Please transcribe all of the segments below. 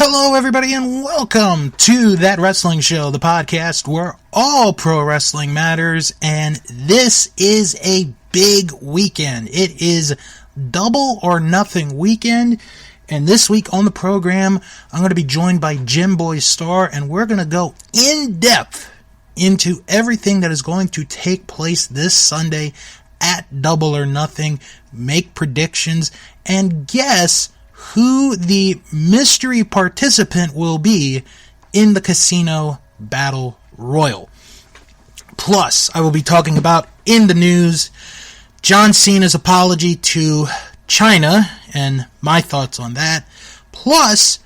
Hello, everybody, and welcome to That Wrestling Show, the podcast where all pro wrestling matters, and this is a big weekend. It is Double or Nothing weekend, and this week on the program, I'm going to be joined by Jim Boy Star, and we're going to go in depth into everything that is going to take place this Sunday at Double or Nothing, make predictions, and guess who the mystery participant will be in the Casino Battle Royal. Plus, I will be talking about in the news John Cena's apology to China and my thoughts on that. Plus,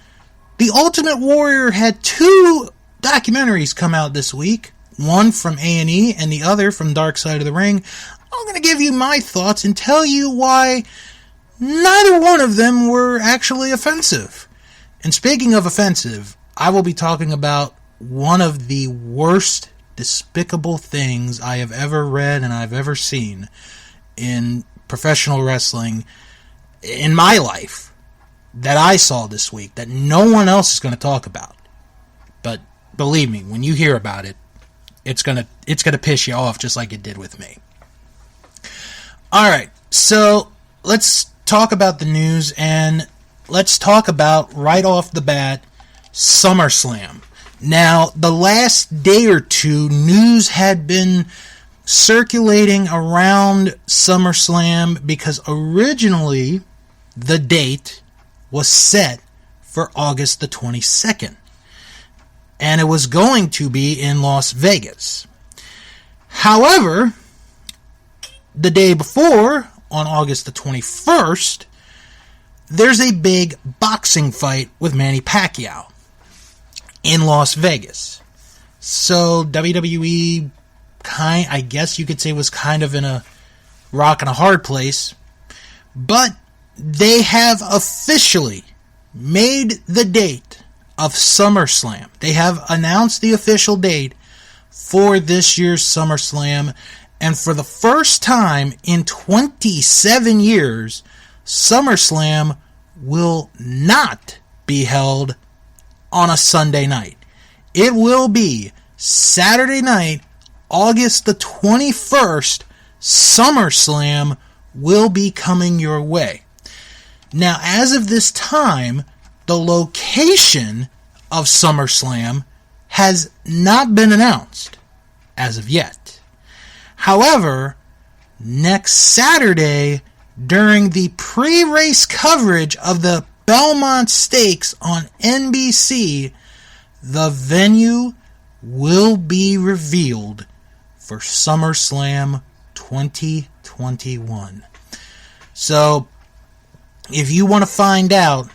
The Ultimate Warrior had two documentaries come out this week, one from A&E and the other from Dark Side of the Ring. I'm going to give you my thoughts and tell you why neither one of them were actually offensive. And speaking of offensive, I will be talking about one of the worst despicable things I have ever read and I've ever seen in professional wrestling in my life that I saw this week that no one else is going to talk about. But believe me, when you hear about it, it's going to piss you off just like it did with me. Alright, so let's talk about the news, and let's talk about, right off the bat, Summerslam. Now, the last day or two, news had been circulating around SummerSlam because originally the date was set for August the 22nd, and it was going to be in Las Vegas. However, the day before, on August the 21st, there's a big boxing fight with Manny Pacquiao in Las Vegas. So WWE, I guess you could say, was kind of in a rock and a hard place. But they have officially made the date of SummerSlam. They have announced the official date for this year's SummerSlam. And for the first time in 27 years, SummerSlam will not be held on a Sunday night. It will be Saturday night, August the 21st. SummerSlam will be coming your way. Now, as of this time, the location of SummerSlam has not been announced as of yet. However, next Saturday, during the pre-race coverage of the Belmont Stakes on NBC, the venue will be revealed for SummerSlam 2021. So, if you want to find out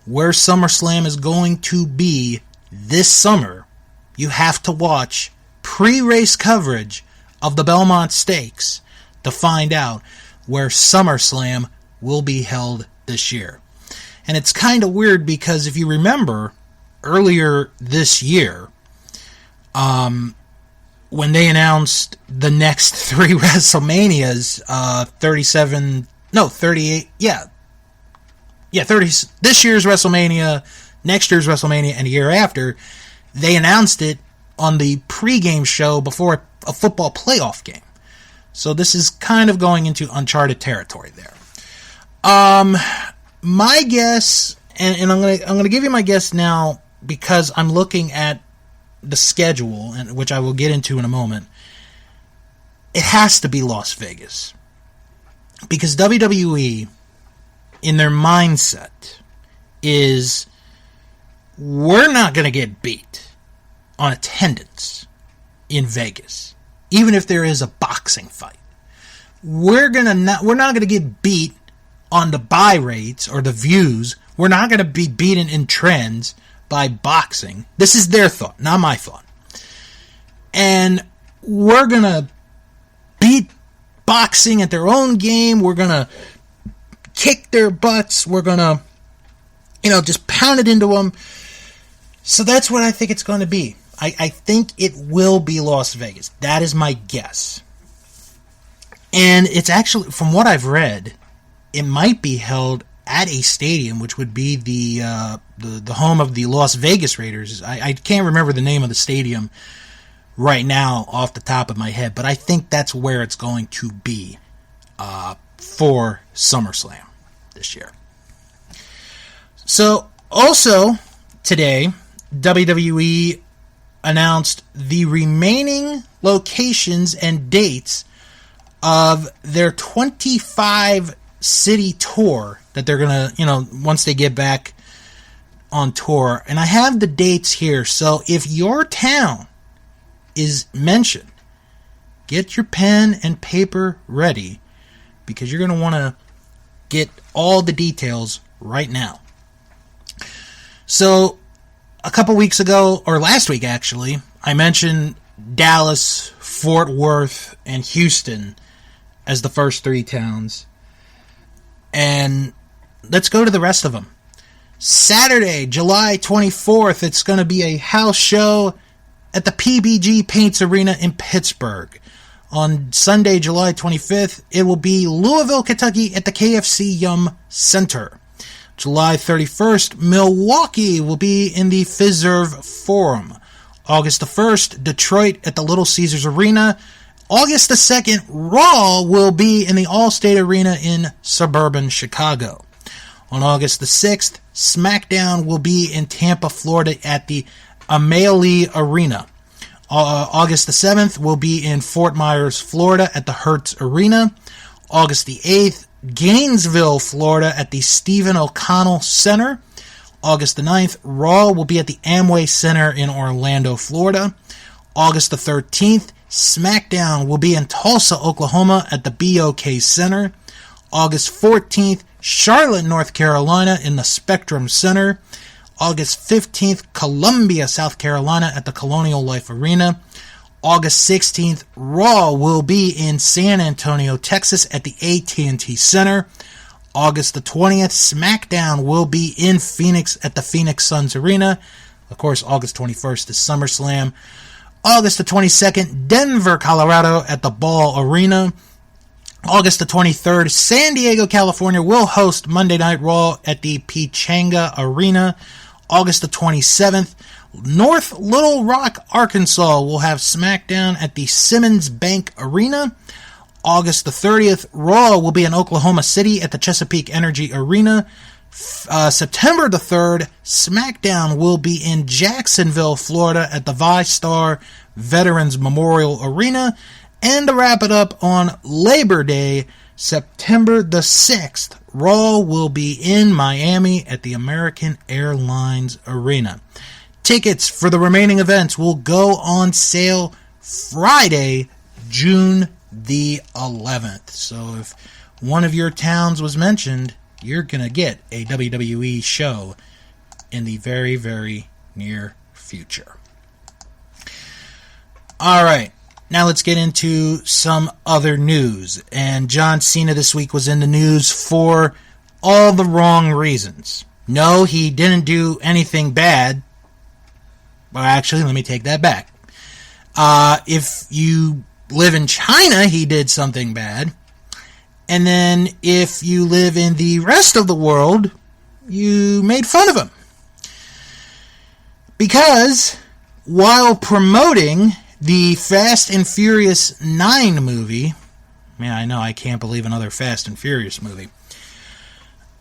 where SummerSlam is going to be this summer, you have to watch pre-race coverage of the Belmont Stakes to find out where SummerSlam will be held this year. And it's kind of weird because if you remember earlier this year, when they announced the next three WrestleManias, 30, this year's WrestleMania, next year's WrestleMania, and a year after, they announced it on the pregame show before a football playoff game. So this is kind of going into uncharted territory there. My guess, and I'm gonna give you my guess now because I'm looking at the schedule, and which I will get into in a moment. It has to be Las Vegas because WWE, in their mindset, is we're not gonna get beat on attendance in Vegas, even if there is a boxing fight. We're not going to get beat on the buy rates or the views. We're not going to be beaten in trends by boxing. This is their thought, not my thought. And we're going to beat boxing at their own game. We're going to kick their butts. We're going to, just pound it into them. So that's what I think it's going to be. I think it will be Las Vegas. That is my guess. And it's actually, from what I've read, it might be held at a stadium, which would be the home of the Las Vegas Raiders. I can't remember the name of the stadium right now off the top of my head, but I think that's where it's going to be for SummerSlam this year. So, also today, WWE announced the remaining locations and dates of their 25-city tour that they're going to, once they get back on tour. And I have the dates here, so if your town is mentioned, get your pen and paper ready, because you're going to want to get all the details right now. So, a couple weeks ago, or last week actually, I mentioned Dallas, Fort Worth, and Houston as the first three towns. And let's go to the rest of them. Saturday, July 24th, it's going to be a house show at the PBG Paints Arena in Pittsburgh. On Sunday, July 25th, it will be Louisville, Kentucky at the KFC Yum Center. July 31st, Milwaukee will be in the Fiserv Forum. August the 1st, Detroit at the Little Caesars Arena. August the 2nd, Raw will be in the Allstate Arena in suburban Chicago. On August the 6th, SmackDown will be in Tampa, Florida at the Amalie Arena. August the 7th will be in Fort Myers, Florida at the Hertz Arena. August the 8th, Gainesville, Florida at the Stephen O'Connell Center. August the 9th, Raw will be at the Amway Center in Orlando, Florida. August the 13th, SmackDown will be in Tulsa, Oklahoma at the BOK Center. August 14th, Charlotte, North Carolina in the Spectrum Center. August 15th, Columbia, South Carolina at the Colonial Life Arena. August 16th, Raw will be in San Antonio, Texas at the AT&T Center. August the 20th, SmackDown will be in Phoenix at the Phoenix Suns Arena. Of course, August 21st is SummerSlam. August the 22nd, Denver, Colorado at the Ball Arena. August the 23rd, San Diego, California will host Monday Night Raw at the Pechanga Arena. August the 27th, North Little Rock, Arkansas will have SmackDown at the Simmons Bank Arena. August the 30th, Raw will be in Oklahoma City at the Chesapeake Energy Arena. September the 3rd, SmackDown will be in Jacksonville, Florida at the ViStar Veterans Memorial Arena. And to wrap it up on Labor Day, September the 6th, Raw will be in Miami at the American Airlines Arena. Tickets for the remaining events will go on sale Friday, June the 11th. So if one of your towns was mentioned, you're going to get a WWE show in the very, very near future. All right, now let's get into some other news. And John Cena this week was in the news for all the wrong reasons. No, he didn't do anything bad. Well, actually, let me take that back. If you live in China, he did something bad. And then if you live in the rest of the world, you made fun of him. Because while promoting the Fast and Furious 9 movie, man, I know, I can't believe another Fast and Furious movie.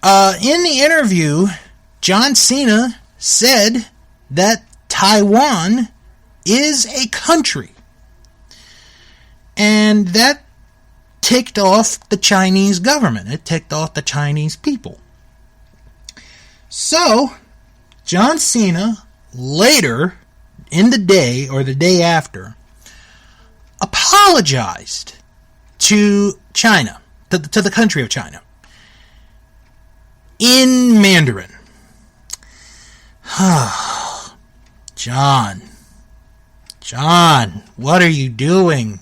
In the interview, John Cena said that Taiwan is a country. And that ticked off the Chinese government. It ticked off the Chinese people. So, John Cena, later in the day, or the day after, apologized to China, to the country of China, in Mandarin. John, what are you doing?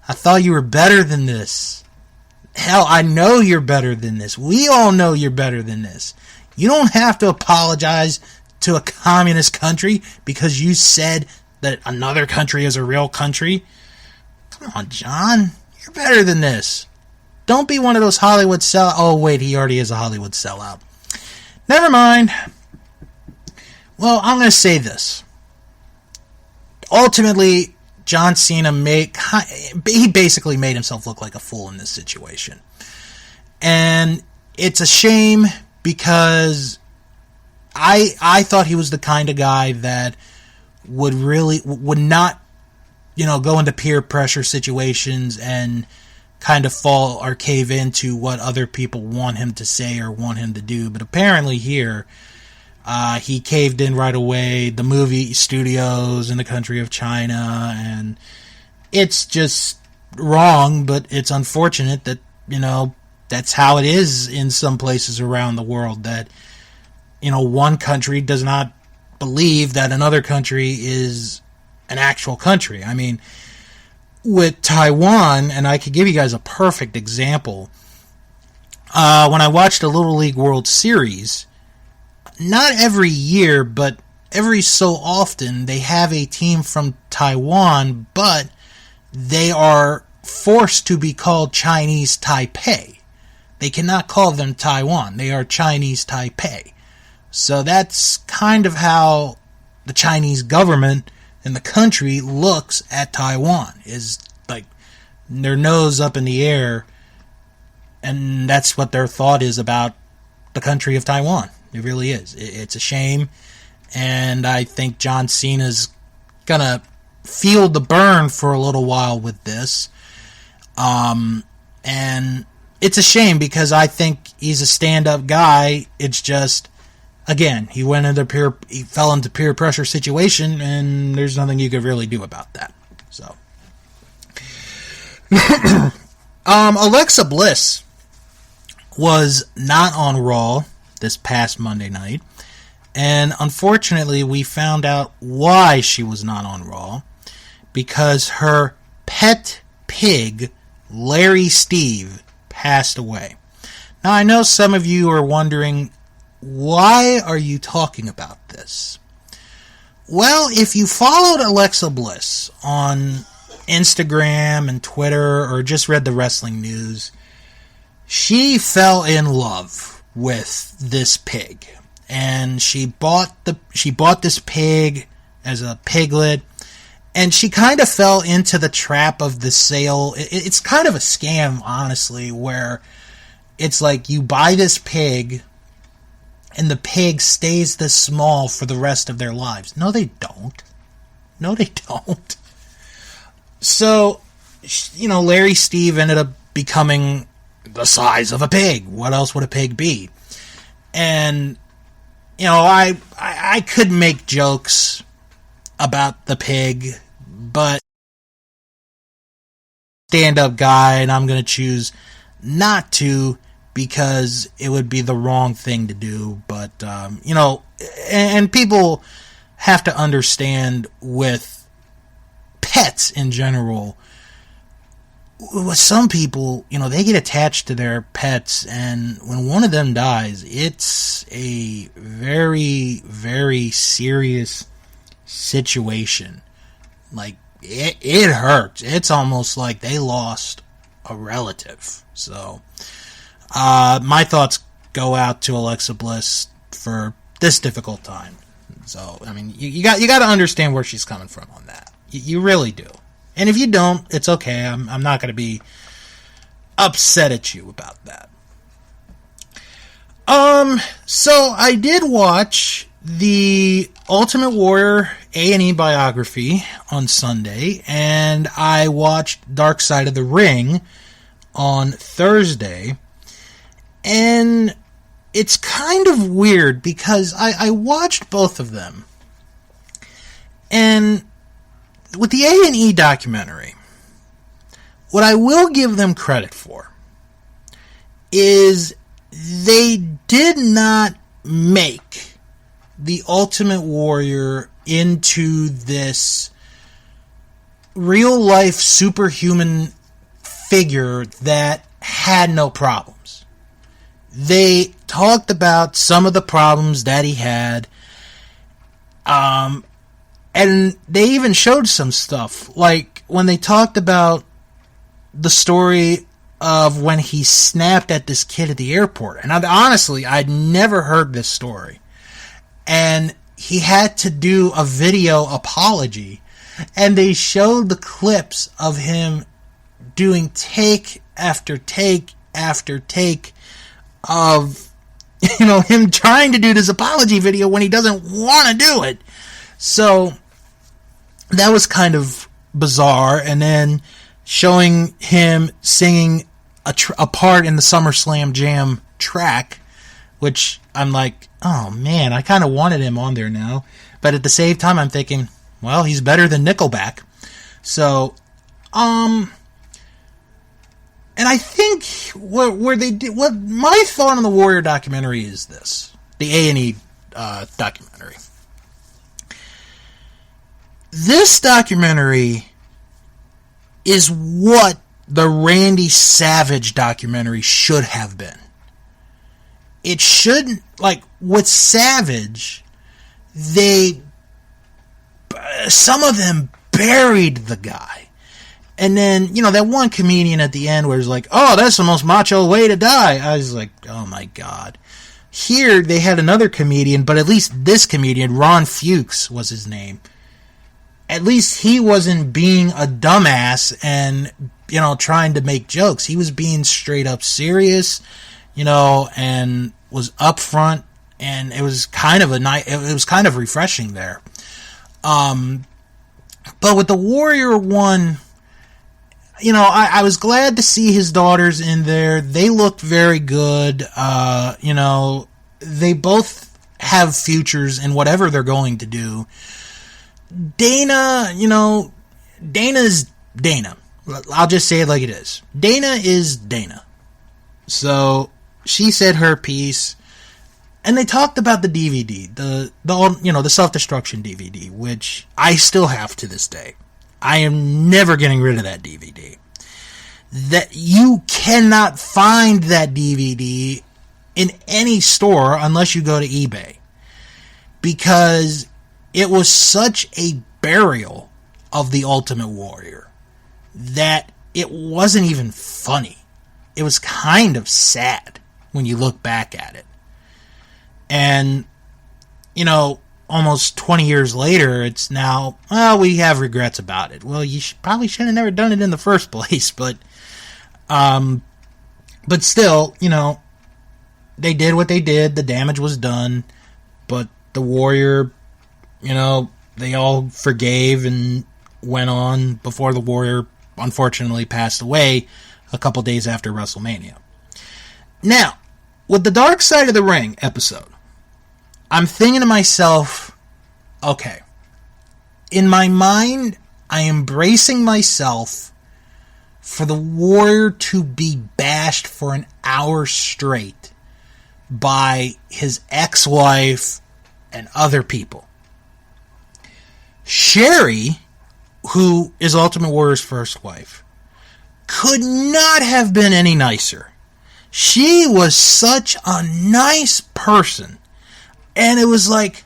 I thought you were better than this. Hell, I know you're better than this. We all know you're better than this. You don't have to apologize to a communist country because you said that another country is a real country. Come on, John. You're better than this. Don't be one of those Hollywood sellouts. Oh, wait, he already is a Hollywood sellout. Never mind. Well, I'm going to say this. Ultimately, John Cena he basically made himself look like a fool in this situation. And it's a shame because I thought he was the kind of guy that would not, go into peer pressure situations and kind of fall or cave into what other people want him to say or want him to do. But apparently here, he caved in right away. The movie studios in the country of China, and it's just wrong, but it's unfortunate that, that's how it is in some places around the world, that, one country does not believe that another country is an actual country. I mean, with Taiwan, and I could give you guys a perfect example, when I watched the Little League World Series, not every year, but every so often, they have a team from Taiwan, but they are forced to be called Chinese Taipei. They cannot call them Taiwan. They are Chinese Taipei. So that's kind of how the Chinese government and the country looks at Taiwan, is like their nose up in the air, and that's what their thought is about the country of Taiwan. It really is. It's a shame, and I think John Cena's gonna feel the burn for a little while with this. And it's a shame because I think he's a stand-up guy. It's just, again, he fell into peer pressure situation, and there's nothing you could really do about that. So, Alexa Bliss was not on Raw this past Monday night, and unfortunately we found out why she was not on Raw, because her pet pig, Larry Steve, passed away. Now, I know some of you are wondering, why are you talking about this? Well, if you followed Alexa Bliss on Instagram and Twitter, or just read the wrestling news, she fell in love with this pig, and she bought this pig as a piglet, and she kind of fell into the trap of the sale. It's kind of a scam, honestly, where it's like you buy this pig and the pig stays this small for the rest of their lives. No, they don't. So, Larry Steve ended up becoming the size of a pig. What else would a pig be? And, I could make jokes about the pig, but stand-up guy, and I'm going to choose not to, because it would be the wrong thing to do. But, and people have to understand with pets in general, with some people, they get attached to their pets, and when one of them dies, it's a very, very serious situation. Like, it hurts. It's almost like they lost a relative. So, my thoughts go out to Alexa Bliss for this difficult time. So, I mean, you got to understand where she's coming from on that. You really do. And if you don't, it's okay. I'm not going to be upset at you about that. So I did watch the Ultimate Warrior A&E biography on Sunday, and I watched Dark Side of the Ring on Thursday, and it's kind of weird because I watched both of them, and with the A&E documentary, what I will give them credit for is they did not make the Ultimate Warrior into this real-life superhuman figure that had no problems. They talked about some of the problems that he had, and they even showed some stuff, like when they talked about the story of when he snapped at this kid at the airport. And honestly, I'd never heard this story. And he had to do a video apology. And they showed the clips of him doing take after take after take of, him trying to do this apology video when he doesn't want to do it. So that was kind of bizarre. And then showing him singing a part in the SummerSlam Jam track, which I'm like, oh man, I kind of wanted him on there now. But at the same time, I'm thinking, well, he's better than Nickelback. So, and I think what my thought on the Warrior documentary is this, the A&E documentary. This documentary is what the Randy Savage documentary should have been. It shouldn't, like, with Savage, some of them buried the guy. And then, that one comedian at the end where it's like, oh, that's the most macho way to die. I was like, oh my God. Here, they had another comedian, but at least this comedian, Ron Fuchs was his name. At least he wasn't being a dumbass and, trying to make jokes. He was being straight up serious, and was upfront, and it was kind of it was kind of refreshing there. But with the Warrior one, I was glad to see his daughters in there. They looked very good. They both have futures in whatever they're going to do. Dana, Dana's Dana. I'll just say it like it is. Dana is Dana. So she said her piece, and they talked about the DVD, the self-destruction DVD, which I still have to this day. I am never getting rid of that DVD. That you cannot find that DVD in any store unless you go to eBay, because it was such a burial of the Ultimate Warrior that it wasn't even funny. It was kind of sad when you look back at it. And, almost 20 years later, it's now, well, we have regrets about it. Well, you probably should have never done it in the first place, but still, they did what they did. The damage was done, but the Warrior, they all forgave and went on before the Warrior unfortunately passed away a couple days after WrestleMania. Now, with the Dark Side of the Ring episode, I'm thinking to myself, okay, in my mind, I am bracing myself for the Warrior to be bashed for an hour straight by his ex-wife and other people. Sherry, who is Ultimate Warrior's first wife, could not have been any nicer. She was such a nice person. And it was like,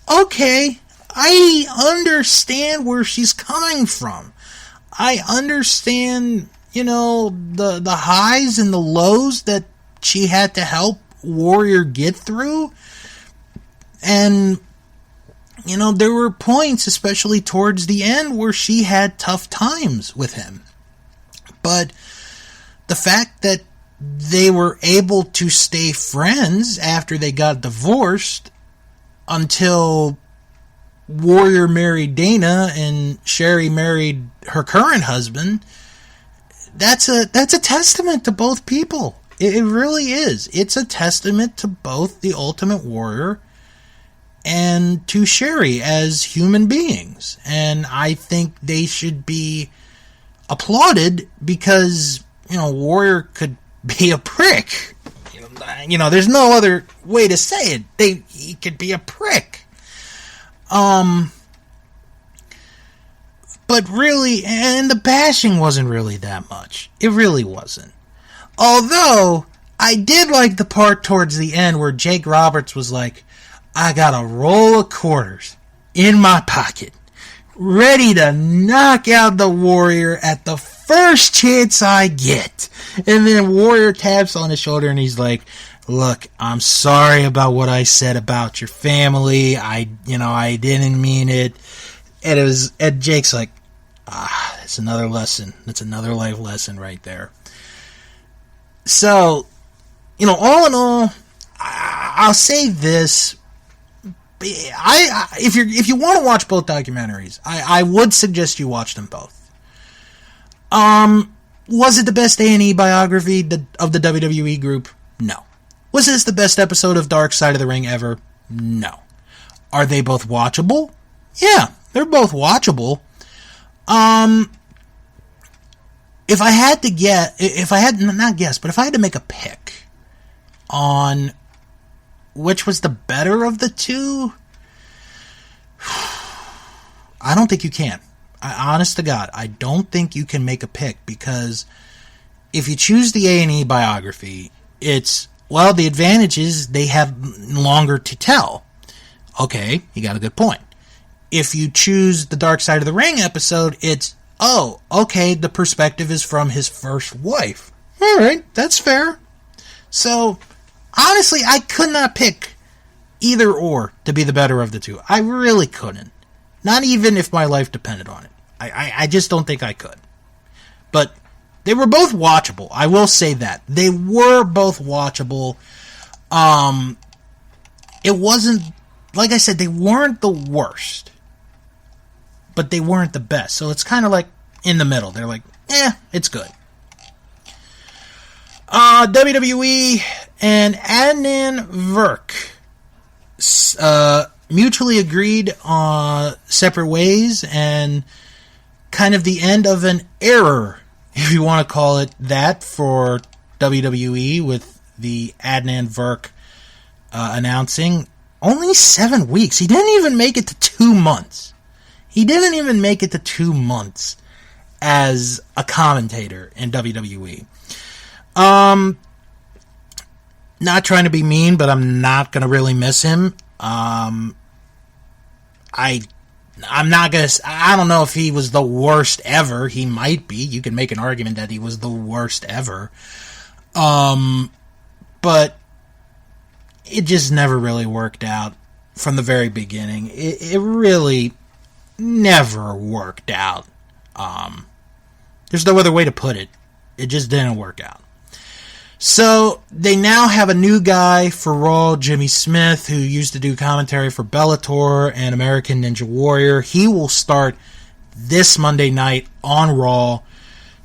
okay, I understand where she's coming from. I understand, the highs and the lows that she had to help Warrior get through. And, there were points, especially towards the end, where she had tough times with him. But the fact that they were able to stay friends after they got divorced until Warrior married Dana and Sherry married her current husband, that's a testament to both people. It really is. It's a testament to both the Ultimate Warrior and to Sherry as human beings. And I think they should be applauded because, Warrior could be a prick. There's no other way to say it. He could be a prick. But really, and the bashing wasn't really that much. It really wasn't. Although, I did like the part towards the end where Jake Roberts was like, I got a roll of quarters in my pocket, ready to knock out the Warrior at the first chance I get. And then Warrior taps on his shoulder and he's like, look, I'm sorry about what I said about your family. I didn't mean it. And Jake's like, that's another lesson. That's another life lesson right there. So, all in all, I'll say this. If you want to watch both documentaries, I would suggest you watch them both. Was it the best A&E biography of the WWE group? No. Was this the best episode of Dark Side of the Ring ever? No. Are they both watchable? Yeah, they're both watchable. If I had to make a pick on which was the better of the two, I don't think you can. Honest to God, I don't think you can make a pick, because if you choose the A&E biography, the advantage is they have longer to tell. Okay, you got a good point. If you choose the Dark Side of the Ring episode, it's, the perspective is from his first wife. All right, that's fair. So, honestly, I could not pick either or to be the better of the two. I really couldn't. Not even if my life depended on it. I just don't think I could. But they were both watchable. I will say that. They were both watchable. It wasn't, like I said, they weren't the worst. But they weren't the best. So it's kind of like in the middle. They're like, it's good. WWE and Adnan Virk mutually agreed on separate ways, and kind of the end of an era, if you want to call it that, for WWE, with the Adnan Virk announcing only 7 weeks. He didn't even make it to 2 months. He didn't even make it to 2 months as a commentator in WWE. Not trying to be mean, but I'm not going to really miss him. I'm not going to... I don't know if he was the worst ever. He might be. You can make an argument that he was the worst ever. But it just never really worked out from the very beginning. It really never worked out. There's no other way to put it. It just didn't work out. So, they now have a new guy for Raw, Jimmy Smith, who used to do commentary for Bellator and American Ninja Warrior. He will start this Monday night on Raw.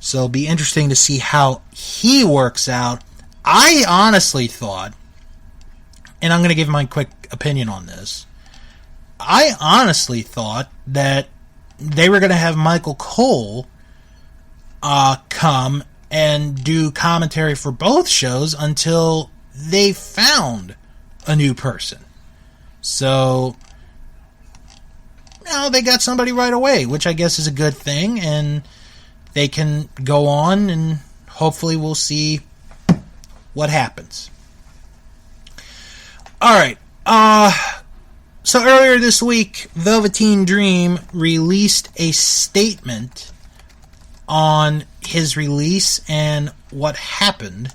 So, it'll be interesting to see how he works out. I honestly thought, and I'm going to give my quick opinion on this, I honestly thought that they were going to have Michael Cole come and do commentary for both shows until they found a new person. So, they got somebody right away, which I guess is a good thing, and they can go on, and hopefully we'll see what happens. Alright, so earlier this week, Velveteen Dream released a statement on his release and what happened,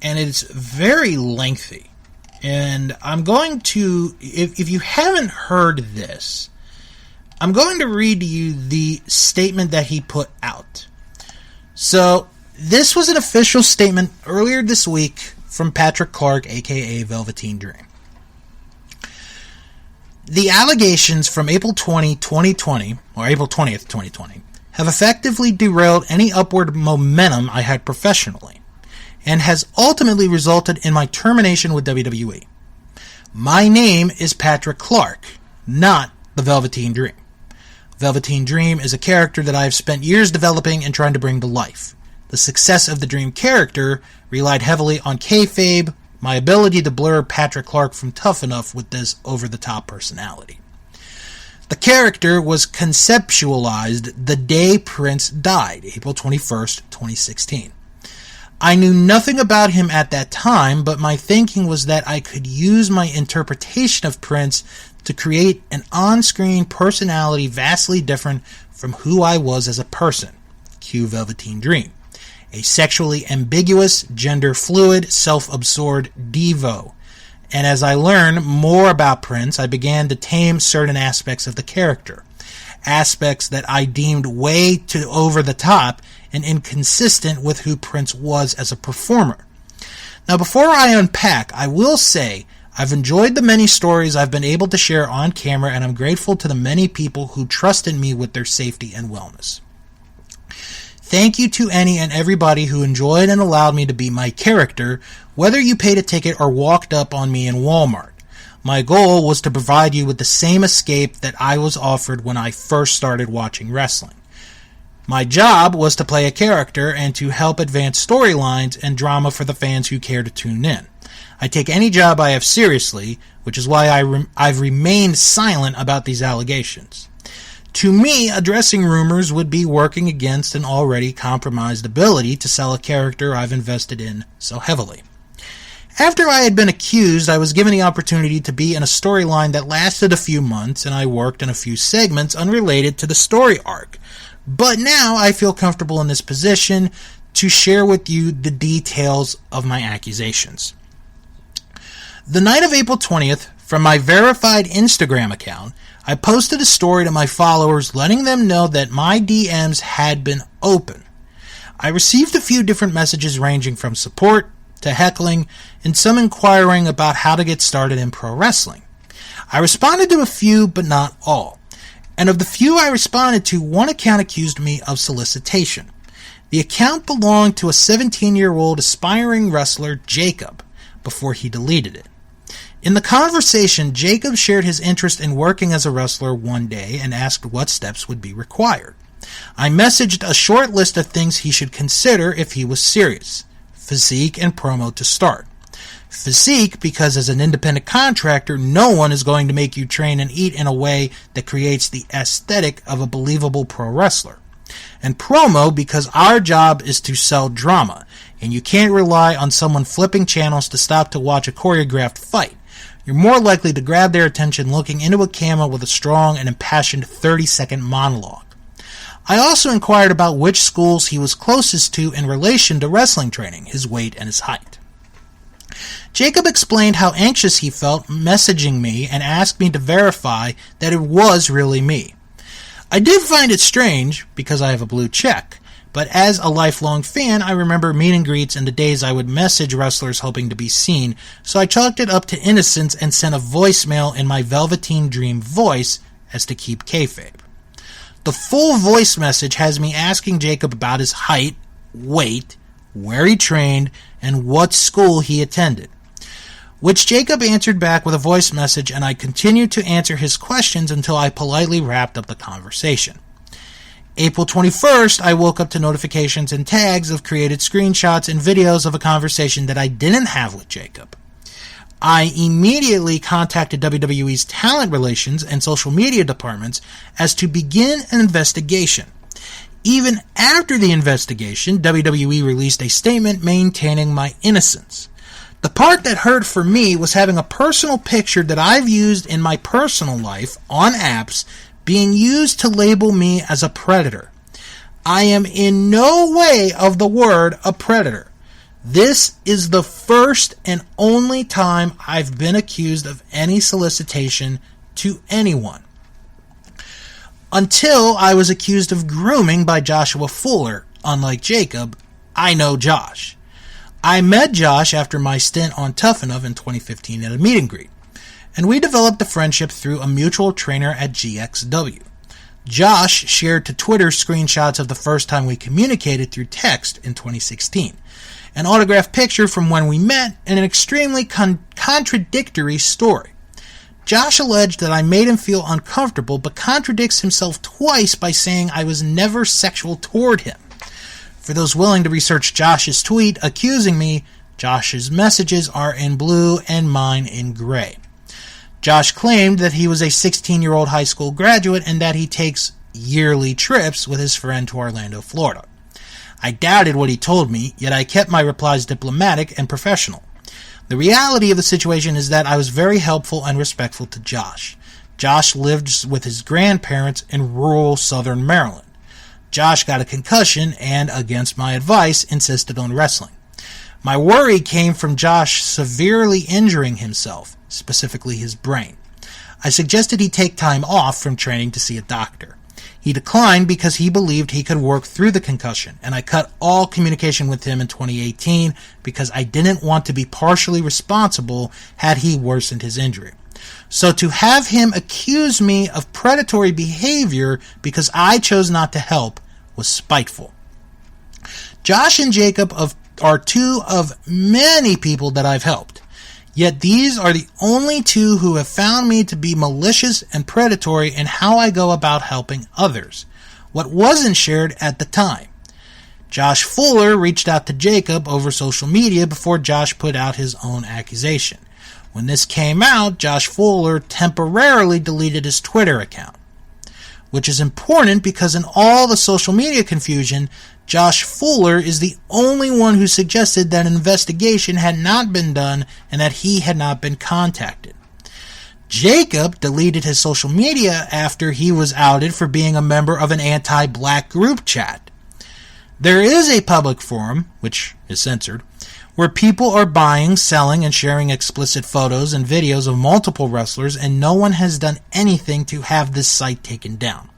and it's very lengthy. And I'm going to, if you haven't heard this, I'm going to read to you the statement that he put out. So, this was an official statement earlier this week from Patrick Clark, aka Velveteen Dream. The allegations from April 20, 2020, or April 20th, 2020, have effectively derailed any upward momentum I had professionally, and has ultimately resulted in my termination with WWE. My name is Patrick Clark, not the Velveteen Dream. Velveteen Dream is a character that I have spent years developing and trying to bring to life. The success of the Dream character relied heavily on kayfabe, my ability to blur Patrick Clark from Tough Enough with this over-the-top personality. The character was conceptualized the day Prince died, April 21st, 2016. I knew nothing about him at that time, but my thinking was that I could use my interpretation of Prince to create an on-screen personality vastly different from who I was as a person. Q Velveteen Dream, a sexually ambiguous, gender-fluid, self-absorbed Devo. And as I learned more about Prince, I began to tame certain aspects of the character. Aspects that I deemed way too over the top and inconsistent with who Prince was as a performer. Now, before I unpack, I will say I've enjoyed the many stories I've been able to share on camera, and I'm grateful to the many people who trusted me with their safety and wellness. Thank you to any and everybody who enjoyed and allowed me to be my character, whether you paid a ticket or walked up on me in Walmart. My goal was to provide you with the same escape that I was offered when I first started watching wrestling. My job was to play a character and to help advance storylines and drama for the fans who care to tune in. I take any job I have seriously, which is why I've remained silent about these allegations. To me, addressing rumors would be working against an already compromised ability to sell a character I've invested in so heavily. After I had been accused, I was given the opportunity to be in a storyline that lasted a few months, and I worked in a few segments unrelated to the story arc. But now I feel comfortable in this position to share with you the details of my accusations. The night of April 20th, from my verified Instagram account, I posted a story to my followers letting them know that my DMs had been open. I received a few different messages ranging from support to heckling and some inquiring about how to get started in pro wrestling. I responded to a few, but not all. And of the few I responded to, one account accused me of solicitation. The account belonged to a 17-year-old aspiring wrestler, Jacob, before he deleted it. In the conversation, Jacob shared his interest in working as a wrestler one day and asked what steps would be required. I messaged a short list of things he should consider if he was serious. Physique and promo to start. Physique, because as an independent contractor, no one is going to make you train and eat in a way that creates the aesthetic of a believable pro wrestler. And promo, because our job is to sell drama, and you can't rely on someone flipping channels to stop to watch a choreographed fight. You're more likely to grab their attention looking into a camera with a strong and impassioned 30-second monologue. I also inquired about which schools he was closest to in relation to wrestling training, his weight and his height. Jacob explained how anxious he felt messaging me and asked me to verify that it was really me. I did find it strange, because I have a blue check, but as a lifelong fan, I remember meet and greets and the days I would message wrestlers hoping to be seen, so I chalked it up to innocence and sent a voicemail in my Velveteen Dream voice as to keep kayfabe. The full voice message has me asking Jacob about his height, weight, where he trained, and what school he attended, which Jacob answered back with a voice message, and I continued to answer his questions until I politely wrapped up the conversation. April 21st, I woke up to notifications and tags of created screenshots and videos of a conversation that I didn't have with Jacob. I immediately contacted WWE's talent relations and social media departments as to begin an investigation. Even after the investigation, WWE released a statement maintaining my innocence. The part that hurt for me was having a personal picture that I've used in my personal life on apps being used to label me as a predator. I am in no way of the word a predator. This is the first and only time I've been accused of any solicitation to anyone. Until I was accused of grooming by Joshua Fuller. Unlike Jacob, I know Josh. I met Josh after my stint on Tough Enough in 2015 at a meet and greet, and we developed a friendship through a mutual trainer at GXW. Josh shared to Twitter screenshots of the first time we communicated through text in 2016, an autographed picture from when we met, and an extremely contradictory story. Josh alleged that I made him feel uncomfortable, but contradicts himself twice by saying I was never sexual toward him. For those willing to research Josh's tweet accusing me, Josh's messages are in blue and mine in gray. Josh claimed that he was a 16-year-old high school graduate and that he takes yearly trips with his friend to Orlando, Florida. I doubted what he told me, yet I kept my replies diplomatic and professional. The reality of the situation is that I was very helpful and respectful to Josh. Josh lives with his grandparents in rural southern Maryland. Josh got a concussion and, against my advice, insisted on wrestling. My worry came from Josh severely injuring himself, specifically his brain. I suggested he take time off from training to see a doctor. He declined because he believed he could work through the concussion, and I cut all communication with him in 2018 because I didn't want to be partially responsible had he worsened his injury. So to have him accuse me of predatory behavior because I chose not to help was spiteful. Josh and Jacob are two of many people that I've helped. Yet these are the only two who have found me to be malicious and predatory in how I go about helping others. What wasn't shared at the time. Josh Fuller reached out to Jacob over social media before Josh put out his own accusation. When this came out, Josh Fuller temporarily deleted his Twitter account. Which is important because in all the social media confusion, Josh Fuller is the only one who suggested that an investigation had not been done and that he had not been contacted. Jacob deleted his social media after he was outed for being a member of an anti-black group chat. There is a public forum, which is censored, where people are buying, selling, and sharing explicit photos and videos of multiple wrestlers, and no one has done anything to have this site taken down.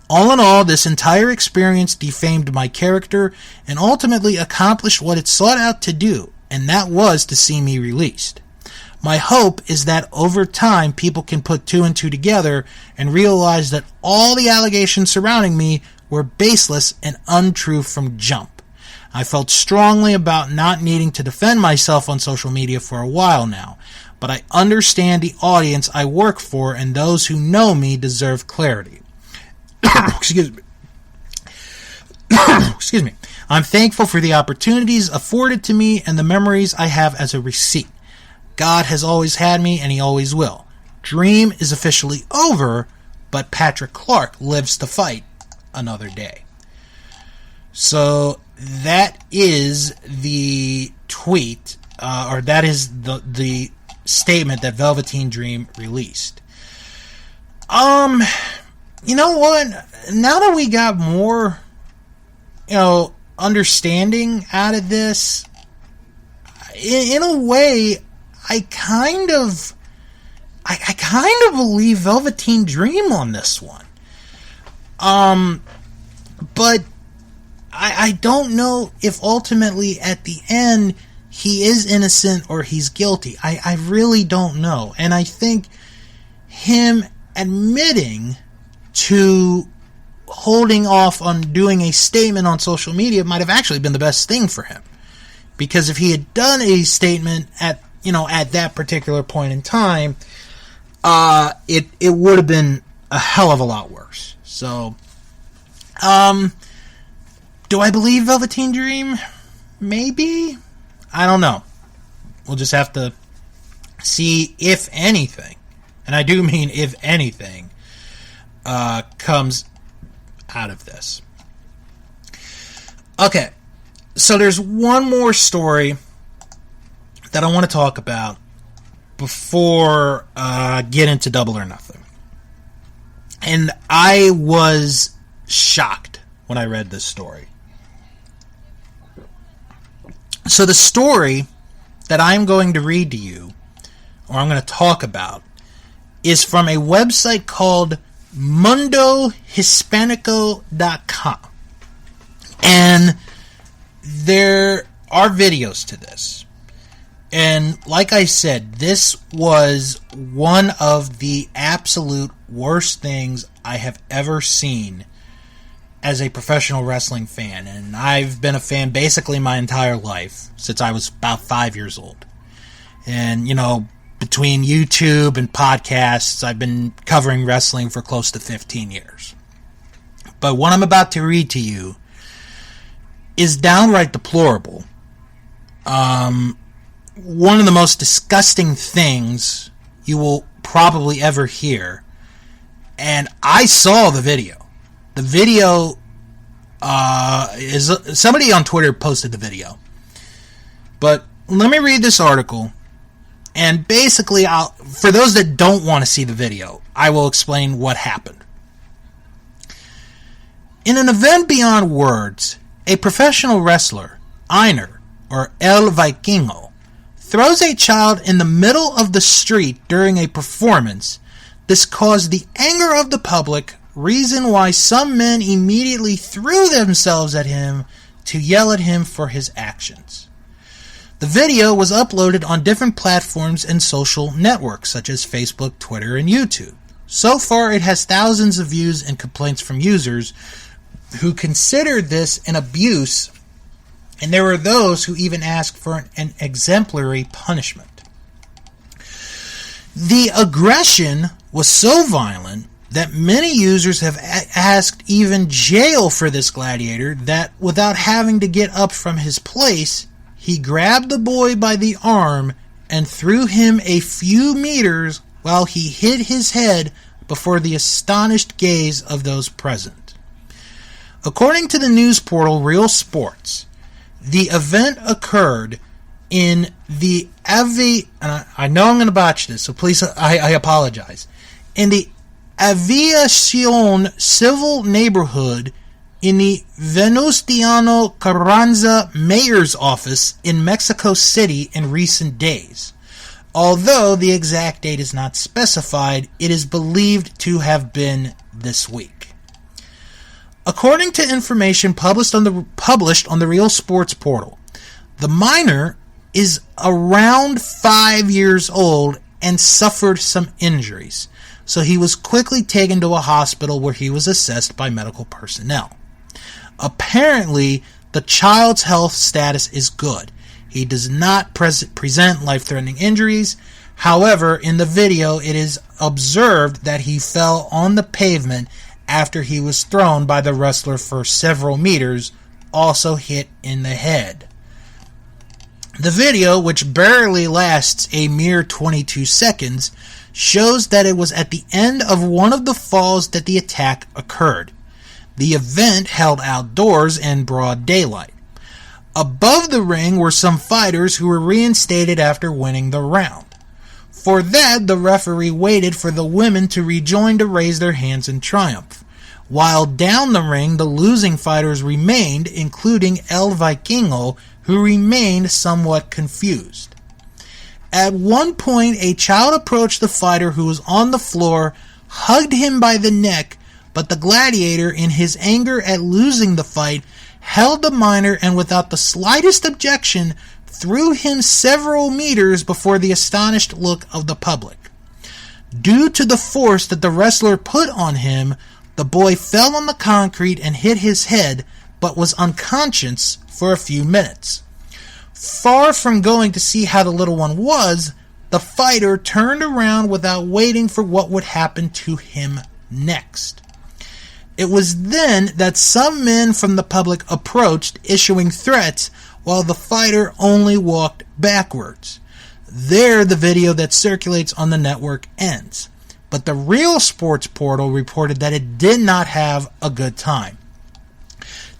All in all, this entire experience defamed my character and ultimately accomplished what it sought out to do, and that was to see me released. My hope is that over time people can put two and two together and realize that all the allegations surrounding me were baseless and untrue from jump. I felt strongly about not needing to defend myself on social media for a while now, but I understand the audience I work for and those who know me deserve clarity. Excuse me. Excuse me. I'm thankful for the opportunities afforded to me and the memories I have as a receipt. God has always had me and he always will. Dream is officially over, but Patrick Clark lives to fight another day. So that is the tweet, or that is the statement that Velveteen Dream released. You know what? Now that we got more, understanding out of this, in a way, I kind of believe Velveteen Dream on this one. But I don't know if ultimately at the end he is innocent or he's guilty. I really don't know. And I think him admitting to holding off on doing a statement on social media might have actually been the best thing for him. Because if he had done a statement at that particular point in time, it would have been a hell of a lot worse. So, do I believe Velveteen Dream? Maybe? I don't know. We'll just have to see if anything, and I do mean if anything, comes out of this. Okay, so there's one more story that I want to talk about before get into Double or Nothing. And I was shocked when I read this story. So the story that I'm going to read to you, or I'm going to talk about, is from a website called MundoHispanico.com. And there are videos to this. And like I said, this was one of the absolute worst things I have ever seen as a professional wrestling fan. And I've been a fan basically my entire life, since I was about 5 years old. And, between YouTube and podcasts, I've been covering wrestling for close to 15 years. But what I'm about to read to you is downright deplorable. One of the most disgusting things you will probably ever hear. And I saw the video. The video is... Somebody on Twitter posted the video. But let me read this article. And basically, for those that don't want to see the video, I will explain what happened. In an event beyond words, a professional wrestler, Einer, or El Vikingo, throws a child in the middle of the street during a performance. This caused the anger of the public, reason why some men immediately threw themselves at him to yell at him for his actions. The video was uploaded on different platforms and social networks such as Facebook, Twitter, and YouTube. So far, it has thousands of views and complaints from users who consider this an abuse, and there were those who even asked for an exemplary punishment. The aggression was so violent that many users have asked even jail for this gladiator, that without having to get up from his place, he grabbed the boy by the arm and threw him a few meters while he hit his head before the astonished gaze of those present. According to the news portal Real Sports, the event occurred in the I know I'm going to botch this, so please, I apologize. In the Aviacion civil neighborhood in the Venustiano Carranza mayor's office in Mexico City in recent days. Although the exact date is not specified, it is believed to have been this week. According to information published on the Real Sports portal, the minor is around 5 years old and suffered some injuries, so he was quickly taken to a hospital where he was assessed by medical personnel. Apparently, the child's health status is good. He does not present life-threatening injuries. However, in the video, it is observed that he fell on the pavement after he was thrown by the wrestler for several meters, also hit in the head. The video, which barely lasts a mere 22 seconds, shows that it was at the end of one of the falls that the attack occurred. The event held outdoors in broad daylight. Above the ring were some fighters who were reinstated after winning the round. For that, the referee waited for the women to rejoin to raise their hands in triumph. While down the ring, the losing fighters remained, including El Vikingo, who remained somewhat confused. At one point, a child approached the fighter who was on the floor, hugged him by the neck, but the gladiator, in his anger at losing the fight, held the minor and without the slightest objection, threw him several meters before the astonished look of the public. Due to the force that the wrestler put on him, the boy fell on the concrete and hit his head, but was unconscious for a few minutes. Far from going to see how the little one was, the fighter turned around without waiting for what would happen to him next. It was then that some men from the public approached, issuing threats, while the fighter only walked backwards. There, the video that circulates on the network ends. But the Real Sports portal reported that it did not have a good time.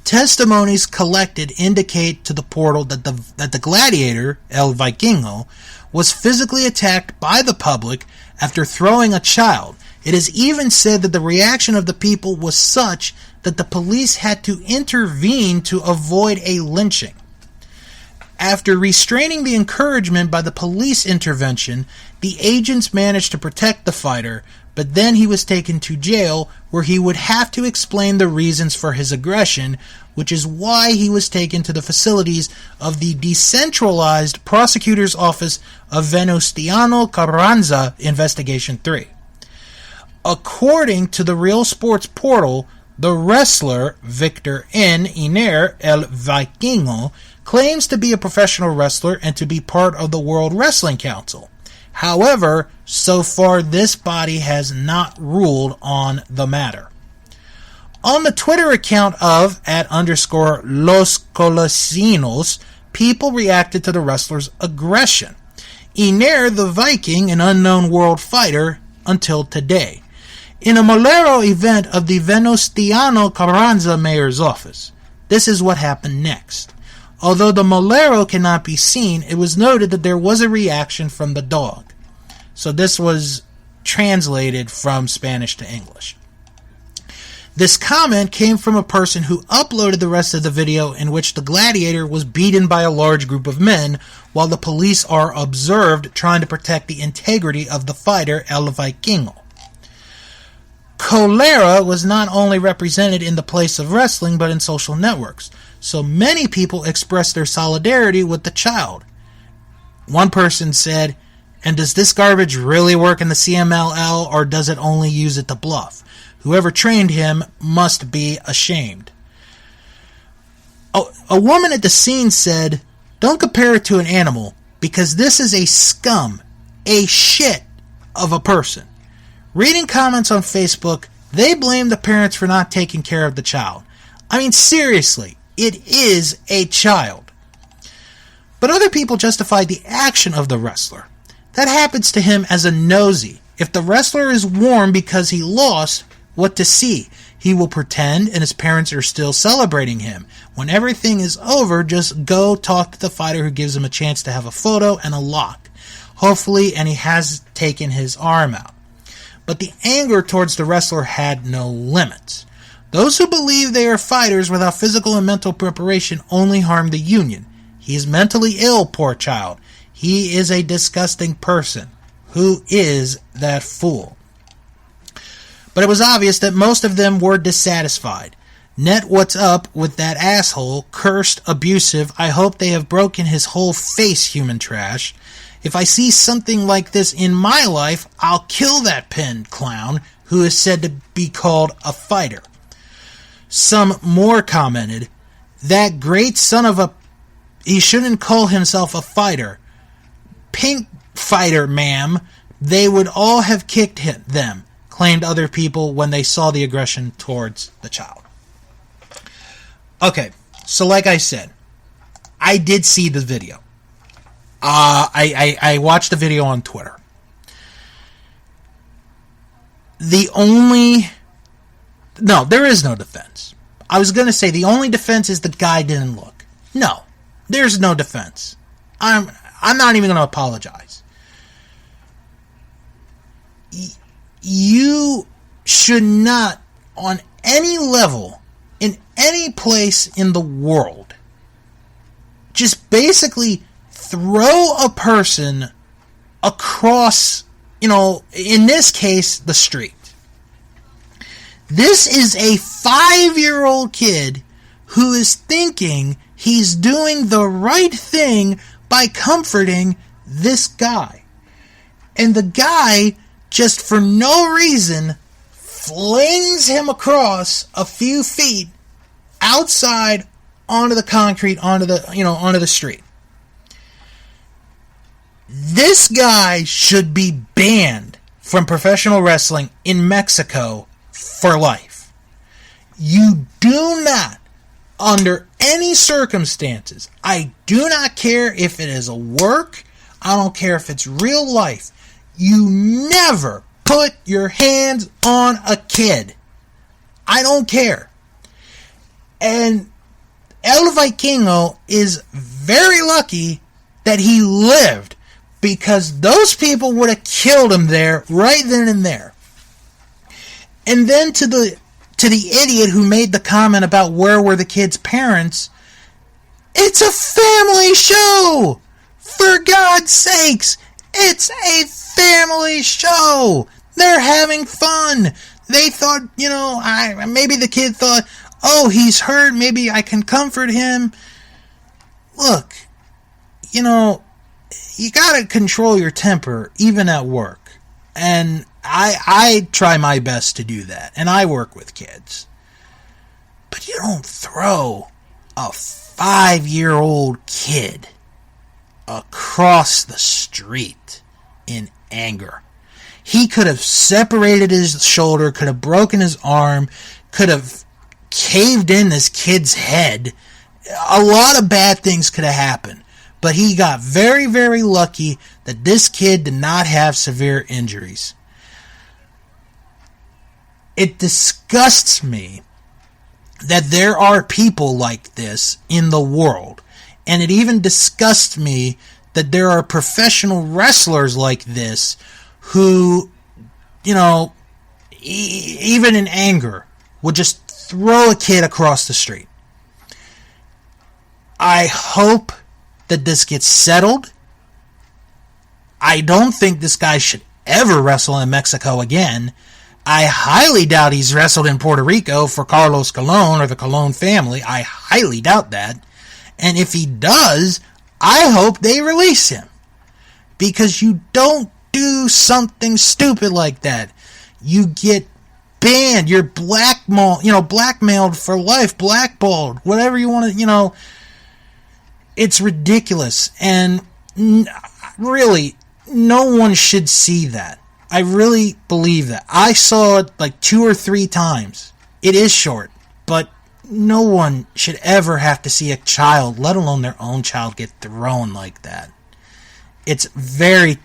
Testimonies collected indicate to the portal that the gladiator, El Vikingo, was physically attacked by the public after throwing a child. It is even said that the reaction of the people was such that the police had to intervene to avoid a lynching. After restraining the encouragement by the police intervention, the agents managed to protect the fighter, but then he was taken to jail where he would have to explain the reasons for his aggression, which is why he was taken to the facilities of the decentralized prosecutor's office of Venustiano Carranza Investigation 3. According to the Real Sports portal, the wrestler Victor N. Iner El Vikingo claims to be a professional wrestler and to be part of the World Wrestling Council. However, so far this body has not ruled on the matter. On the Twitter account of @_Los Colosinos, people reacted to the wrestler's aggression. Iner the Viking, an unknown world fighter until today, in a Molero event of the Venustiano Carranza mayor's office. This is what happened next. Although the Molero cannot be seen, it was noted that there was a reaction from the dog. So this was translated from Spanish to English. This comment came from a person who uploaded the rest of the video in which the gladiator was beaten by a large group of men while the police are observed trying to protect the integrity of the fighter El Vikingo. Cholera was not only represented in the place of wrestling but in social networks, so many people expressed their solidarity with the child. One person said, "And does this garbage really work in the CMLL or does it only use it to bluff? Whoever trained him must be ashamed." A woman at the scene said, "Don't compare it to an animal, because this is a scum, a shit of a person." Reading comments on Facebook, they blame the parents for not taking care of the child. I mean, seriously, it is a child. But other people justified the action of the wrestler. That happens to him as a nosy. If the wrestler is warm because he lost, what to see? He will pretend and his parents are still celebrating him. When everything is over, just go talk to the fighter who gives him a chance to have a photo and a lock. Hopefully, and he has taken his arm out. But the anger towards the wrestler had no limits. Those who believe they are fighters without physical and mental preparation only harm the union. He is mentally ill, poor child. He is a disgusting person. Who is that fool? But it was obvious that most of them were dissatisfied. Net, what's up with that asshole? Cursed, abusive. I hope they have broken his whole face, human trash. If I see something like this in my life, I'll kill that pinned clown who is said to be called a fighter. Some more commented, that great son of a... He shouldn't call himself a fighter. Pink fighter, ma'am. They would all have kicked them, claimed other people when they saw the aggression towards the child. Okay, so like I said, I did see the video. I watched the video on Twitter. No, there is no defense. I was going to say the only defense is the guy didn't look. No, there's no defense. I'm not even going to apologize. You should not, on any level, in any place in the world, just basically throw a person across, in this case, the street. This is a 5-year-old kid who is thinking he's doing the right thing by comforting this guy. And the guy, just for no reason, flings him across a few feet outside onto the concrete, onto the street. This guy should be banned from professional wrestling in Mexico for life. You do not, under any circumstances, I do not care if it is a work, I don't care if it's real life, you never put your hands on a kid. I don't care. And El Vikingo is very lucky that he lived, because those people would have killed him there, right then and there. And then to the idiot who made the comment about where were the kids' parents, it's a family show! For God's sakes, it's a family show! They're having fun! They thought, maybe the kid thought, oh, he's hurt, maybe I can comfort him. Look, you gotta control your temper, even at work. And I try my best to do that, and I work with kids. But you don't throw a 5-year-old kid across the street in anger. He could have separated his shoulder, could have broken his arm, could have caved in this kid's head. A lot of bad things could have happened. But he got very, very lucky that this kid did not have severe injuries. It disgusts me that there are people like this in the world. And it even disgusts me that there are professional wrestlers like this who, even in anger, would just throw a kid across the street. I hope that this gets settled. I don't think this guy should ever wrestle in Mexico again. I highly doubt he's wrestled in Puerto Rico for Carlos Colon or the Colon family. I highly doubt that. And if he does, I hope they release him. Because you don't do something stupid like that. You get banned. You're blackmailed for life, blackballed, whatever you want to, It's ridiculous. And really, no one should see that. I really believe that. I saw it like 2 or 3 times. It is short, but no one should ever have to see a child, let alone their own child, get thrown like that. It's very,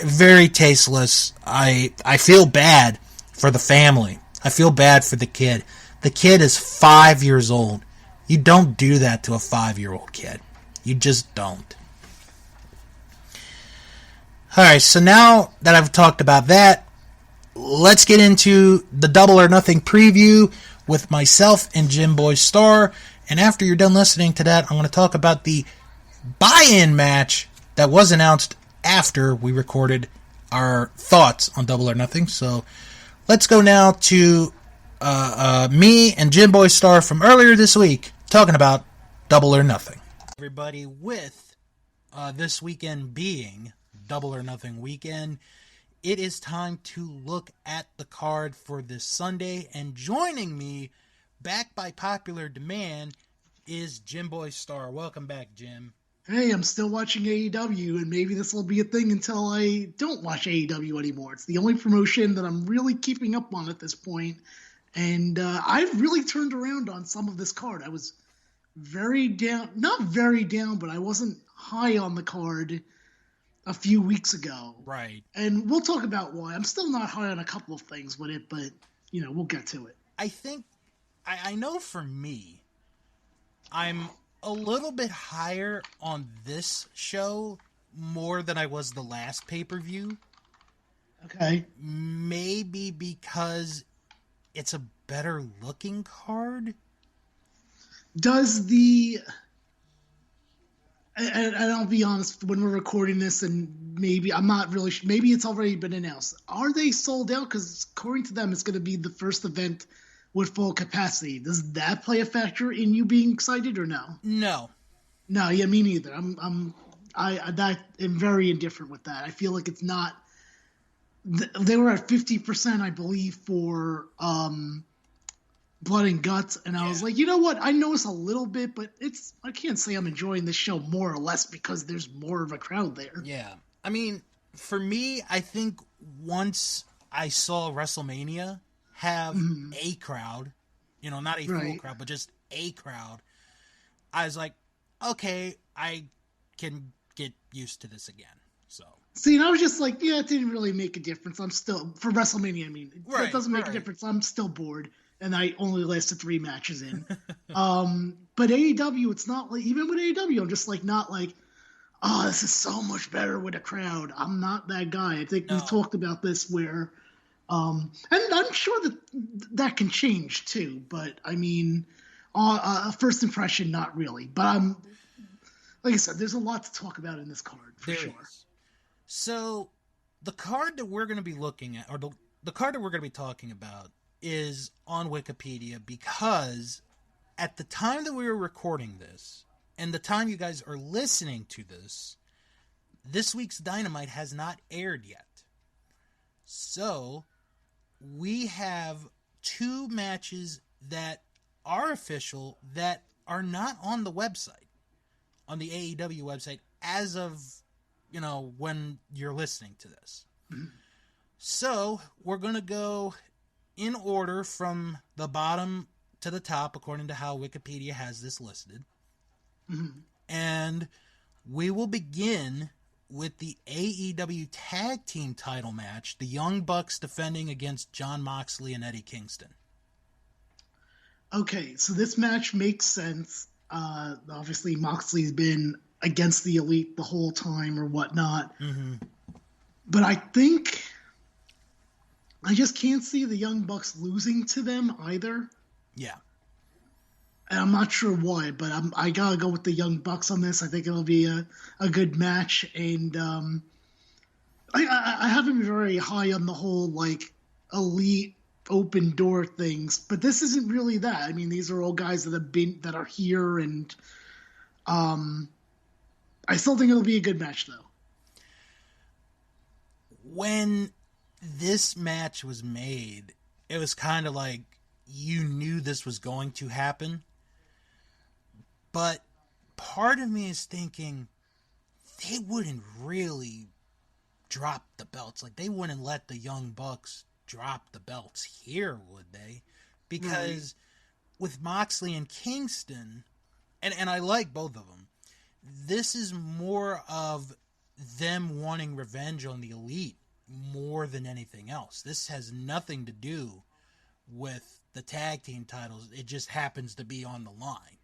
very tasteless. I feel bad for the family. I feel bad for the kid. The kid is 5 years old. You don't do that to a 5-year-old kid. You just don't. Alright, so now that I've talked about that, let's get into the Double or Nothing preview with myself and Jim Boy Star. And after you're done listening to that, I'm going to talk about the buy-in match that was announced after we recorded our thoughts on Double or Nothing. So let's go now to me and Jim Boy Star from earlier this week talking about Double or Nothing. Everybody, with this weekend being Double or Nothing weekend, it is time to look at the card for this Sunday, and joining me, back by popular demand, is Jim Boy Star. Welcome back, Jim. Hey, I'm still watching AEW, and maybe this will be a thing until I don't watch AEW anymore. It's the only promotion that I'm really keeping up on at this point, and I've really turned around on some of this card. I was very down, not very down, but I wasn't high on the card a few weeks ago. Right. And we'll talk about why. I'm still not high on a couple of things with it, but, we'll get to it. I think, I know for me, I'm a little bit higher on this show more than I was the last pay-per-view. Okay. Maybe because it's a better looking card? Does the... And I'll be honest, when we're recording this, and maybe I'm not really sure, maybe it's already been announced. Are they sold out? Because according to them, it's going to be the first event with full capacity. Does that play a factor in you being excited or no? No. No, yeah, me neither. I'm very indifferent with that. I feel like it's not. They were at 50%, I believe, for Blood and Guts, and I was like, you know what? I noticed a little bit, but I can't say I'm enjoying this show more or less because there's more of a crowd there. Yeah. I mean, for me, I think once I saw WrestleMania have a crowd, not a full crowd, but just a crowd, I was like, okay, I can get used to this again. So. See, and I was just like, yeah, it didn't really make a difference. I'm still, for WrestleMania, it doesn't make a difference. I'm still bored. And I only lasted 3 matches in. But AEW, it's not like, even with AEW, I'm just like, not like, oh, this is so much better with a crowd. I'm not that guy. I think we talked about this where, and I'm sure that can change too. But I mean, first impression, not really. But like I said, there's a lot to talk about in this card for sure. So the card that we're going to be looking at, or the card that we're going to be talking about, is on Wikipedia, because at the time that we were recording this and the time you guys are listening to this week's Dynamite has not aired yet. So we have 2 matches that are official that are not on the website, on the AEW website, as of, when you're listening to this. So we're going to go in order from the bottom to the top, according to how Wikipedia has this listed. And we will begin with the AEW Tag Team title match, the Young Bucks defending against Jon Moxley and Eddie Kingston. Okay, so this match makes sense. Obviously, Moxley's been against the Elite the whole time or whatnot. But I think I just can't see the Young Bucks losing to them either. Yeah. And I'm not sure why, but I gotta go with the Young Bucks on this. I think it'll be a good match, and I haven't been very high on the whole like elite open door things, but this isn't really that. I mean, these are all guys that are here, and I still think it'll be a good match though. When this match was made, it was kind of like you knew this was going to happen. But part of me is thinking they wouldn't really drop the belts. Like, they wouldn't let the Young Bucks drop the belts here, would they? Because with Moxley and Kingston, and I like both of them, this is more of them wanting revenge on the Elite more than anything else. This has nothing to do with the tag team titles. It just happens to be on the line.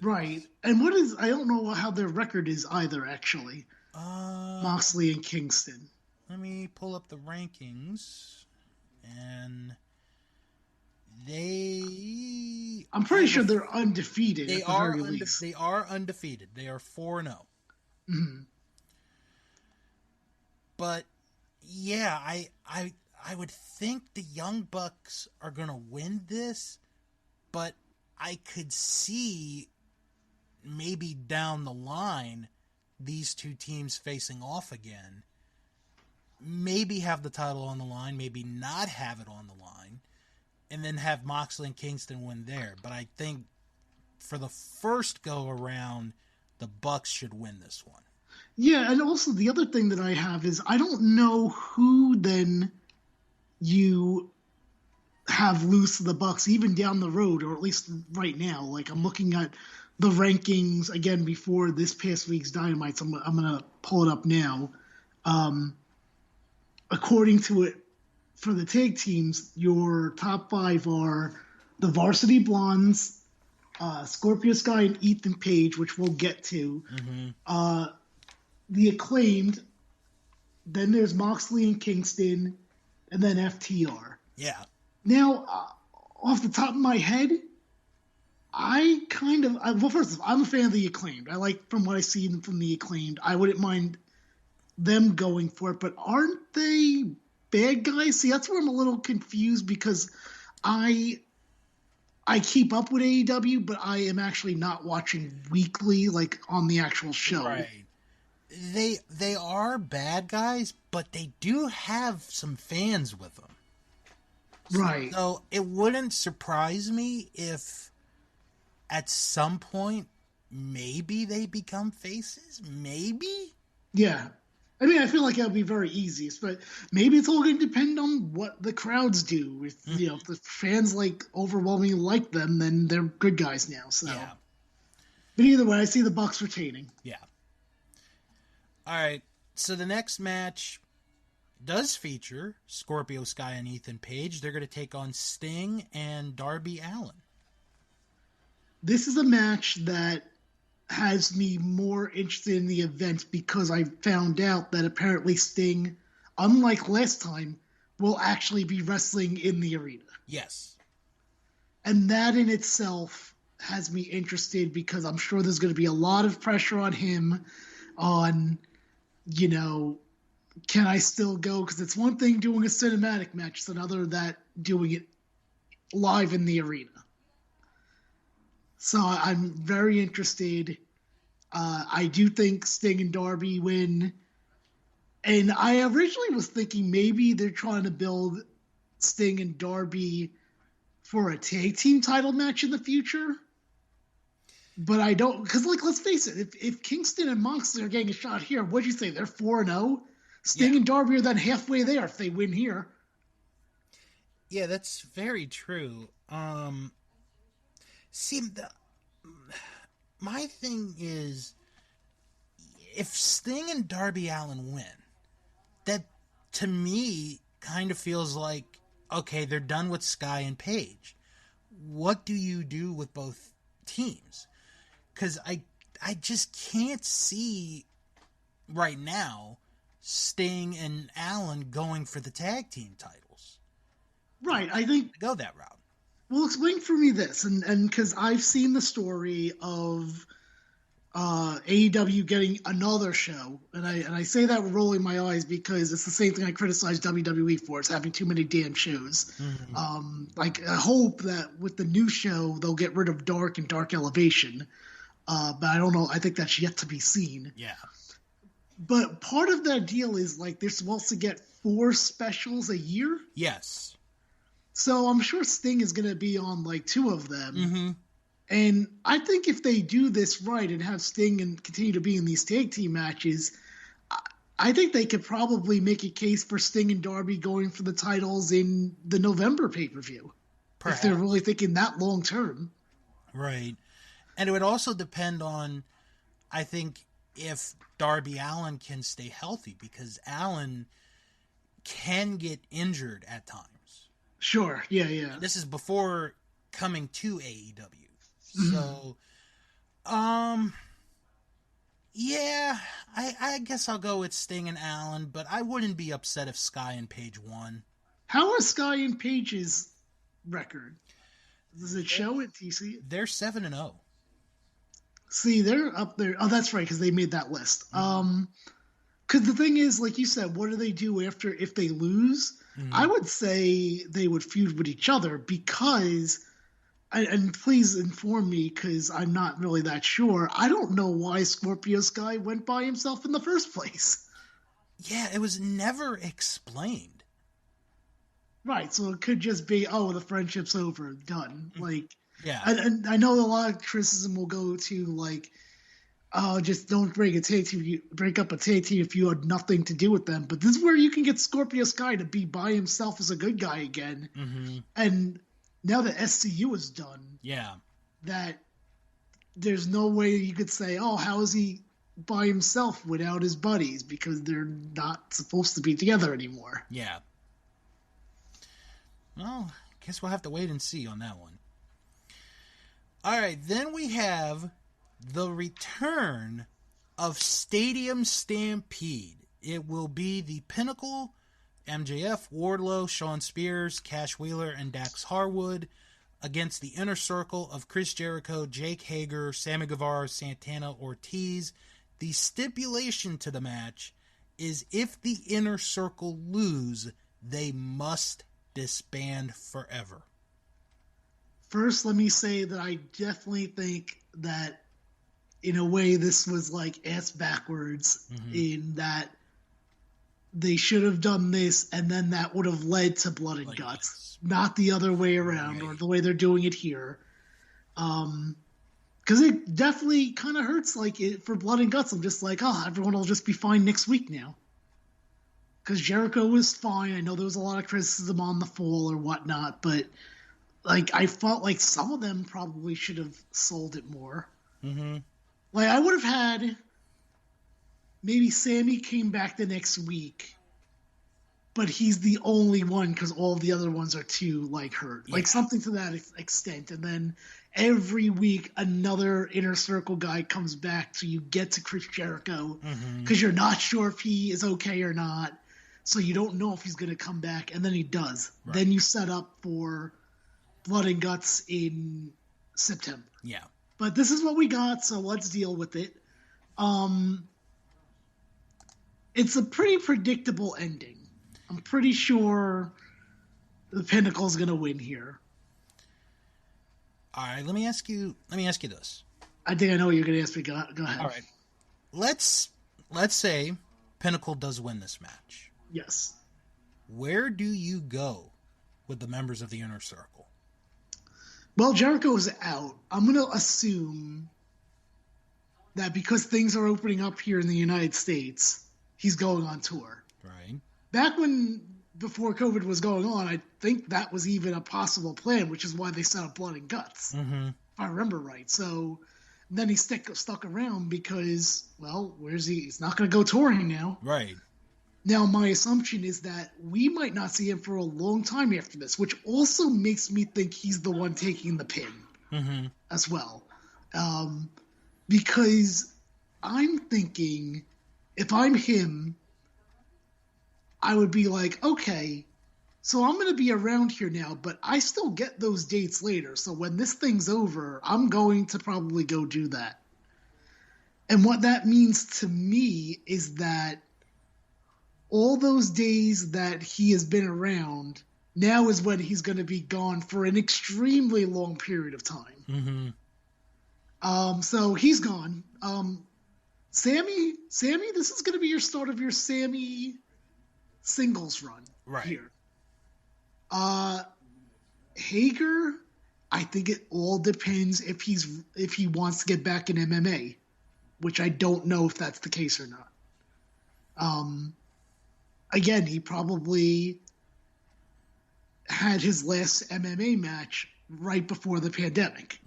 Right. And I don't know how their record is either, actually. Moxley and Kingston. Let me pull up the rankings. And I'm pretty sure they're undefeated. They are undefeated. They are 4-0. Mm-hmm. But yeah, I would think the Young Bucks are gonna win this, but I could see maybe down the line these two teams facing off again. Maybe have the title on the line, maybe not have it on the line, and then have Moxley and Kingston win there. But I think for the first go around, the Bucks should win this one. Yeah, and also the other thing that I have is I don't know who then you have loose of the Bucks, even down the road, or at least right now. Like, I'm looking at the rankings again before this past week's Dynamite, so I'm going to pull it up now. According to it, for the tag teams, your top 5 are the Varsity Blondes, Scorpio Sky and Ethan Page, which we'll get to. Mm-hmm. The Acclaimed, then there's Moxley and Kingston, and then FTR. Yeah. Now, off the top of my head, first of all, I'm a fan of the Acclaimed. I like from what I see from the Acclaimed. I wouldn't mind them going for it, but aren't they bad guys? See, that's where I'm a little confused, because I keep up with AEW, but I am actually not watching weekly, like on the actual show. Right. They are bad guys, but they do have some fans with them. Right. So it wouldn't surprise me if at some point maybe they become faces. Maybe? Yeah. I mean, I feel like it would be very easy, but maybe it's all going to depend on what the crowds do. If if the fans overwhelmingly like them, then they're good guys now. So, yeah. But either way, I see the Bucks retaining. Yeah. All right. So the next match does feature Scorpio Sky and Ethan Page. They're going to take on Sting and Darby Allin. This is a match that has me more interested in the event, because I found out that apparently Sting, unlike last time, will actually be wrestling in the arena. Yes. And that in itself has me interested, because I'm sure there's going to be a lot of pressure on him on, can I still go? Because it's one thing doing a cinematic match, it's another that doing it live in the arena. So I'm very interested. I do think Sting and Darby win. And I originally was thinking maybe they're trying to build Sting and Darby for a tag team title match in the future. But I don't, because let's face it, if Kingston and Moxley are getting a shot here, what'd you say? They're 4-0? Sting and Darby are then halfway there if they win here. Yeah, that's very true. See, my thing is, if Sting and Darby Allin win, that to me kind of feels like, okay, they're done with Sky and Page. What do you do with both teams? Because I just can't see right now Sting and Allin going for the tag team titles. Right, I think go that route. Well, explain for me this, and because I've seen the story of AEW getting another show, and I say that rolling my eyes because it's the same thing I criticize WWE for. It's having too many damn shows. Mm-hmm. Like I hope that with the new show they'll get rid of Dark and Dark Elevation, but I don't know. I think that's yet to be seen. Yeah. But part of that deal is like they're supposed to get 4 specials a year. Yes. So I'm sure Sting is going to be on like 2 of them. Mm-hmm. And I think if they do this right and have Sting and continue to be in these tag team matches, I think they could probably make a case for Sting and Darby going for the titles in the November pay-per-view. Perhaps. If they're really thinking that long term. Right. And it would also depend on, I think, if Darby Allin can stay healthy, because Allin can get injured at times. Sure. Yeah. This is before coming to AEW. So, yeah, I guess I'll go with Sting and Allin, but I wouldn't be upset if Sky and Page won. How is Sky and Page's record? Does it show it? Do you see it? They're 7-0. See, they're up there. Oh, that's right, because they made that list. Because the thing is, like you said, what do they do after if they lose? Mm-hmm. I would say they would feud with each other because, and please inform me because I'm not really that sure. I don't know why Scorpio Sky went by himself in the first place. Yeah, it was never explained. Right, so it could just be, the friendship's over, done. Like, yeah, and I know a lot of criticism will go to like, just don't break up a tag team if you had nothing to do with them. But this is where you can get Scorpio Sky to be by himself as a good guy again. Mm-hmm. And now that SCU is done, that there's no way you could say, how is he by himself without his buddies, because they're not supposed to be together anymore. Yeah. Well, I guess we'll have to wait and see on that one. All right, then we have the return of Stadium Stampede. It will be the Pinnacle, MJF, Wardlow, Shawn Spears, Cash Wheeler, and Dax Harwood against the Inner Circle of Chris Jericho, Jake Hager, Sammy Guevara, Santana Ortiz. The stipulation to the match is if the Inner Circle lose, they must disband forever. First, let me say that I definitely think that in a way this was like ass backwards, in that they should have done this and then that would have led to Blood and Guts, not the other way around, or the way they're doing it here. Because it definitely kind of hurts for Blood and Guts. I'm just like, everyone will just be fine next week now. Because Jericho was fine. I know there was a lot of criticism on the fall or whatnot, but I felt like some of them probably should have sold it more. Mm-hmm. I would have had maybe Sammy came back the next week, but he's the only one because all the other ones are too hurt. Yeah. Something to that extent. And then every week another Inner Circle guy comes back, so you get to Chris Jericho because you're not sure if he is okay or not. So you don't know if he's going to come back, and then he does. Right. Then you set up for Blood and Guts in September. Yeah. But this is what we got, so let's deal with it. It's a pretty predictable ending. I'm pretty sure the Pinnacle's going to win here. All right, let me ask you this. I think I know what you're going to ask me. Go ahead. All right. Let's say Pinnacle does win this match. Yes. Where do you go with the members of the Inner Circle? Well, Jericho's out. I'm going to assume that because things are opening up here in the United States, he's going on tour. Right. Back before COVID was going on, I think that was even a possible plan, which is why they set up Blood and Guts, if I remember right. So then he stuck around because, where's he? He's not going to go touring now. Right. Now, my assumption is that we might not see him for a long time after this, which also makes me think he's the one taking the pin as well. Because I'm thinking, if I'm him, I would be like, okay, So I'm going to be around here now, but I still get those dates later. So when this thing's over, I'm going to probably go do that. And what that means to me is that all those days that he has been around, now is when he's going to be gone for an extremely long period of time. So he's gone. Sammy, this is going to be your start of your Sammy singles run here. Hager, I think it all depends if he wants to get back in MMA, which I don't know if that's the case or not. Again, he probably had his last MMA match right before the pandemic.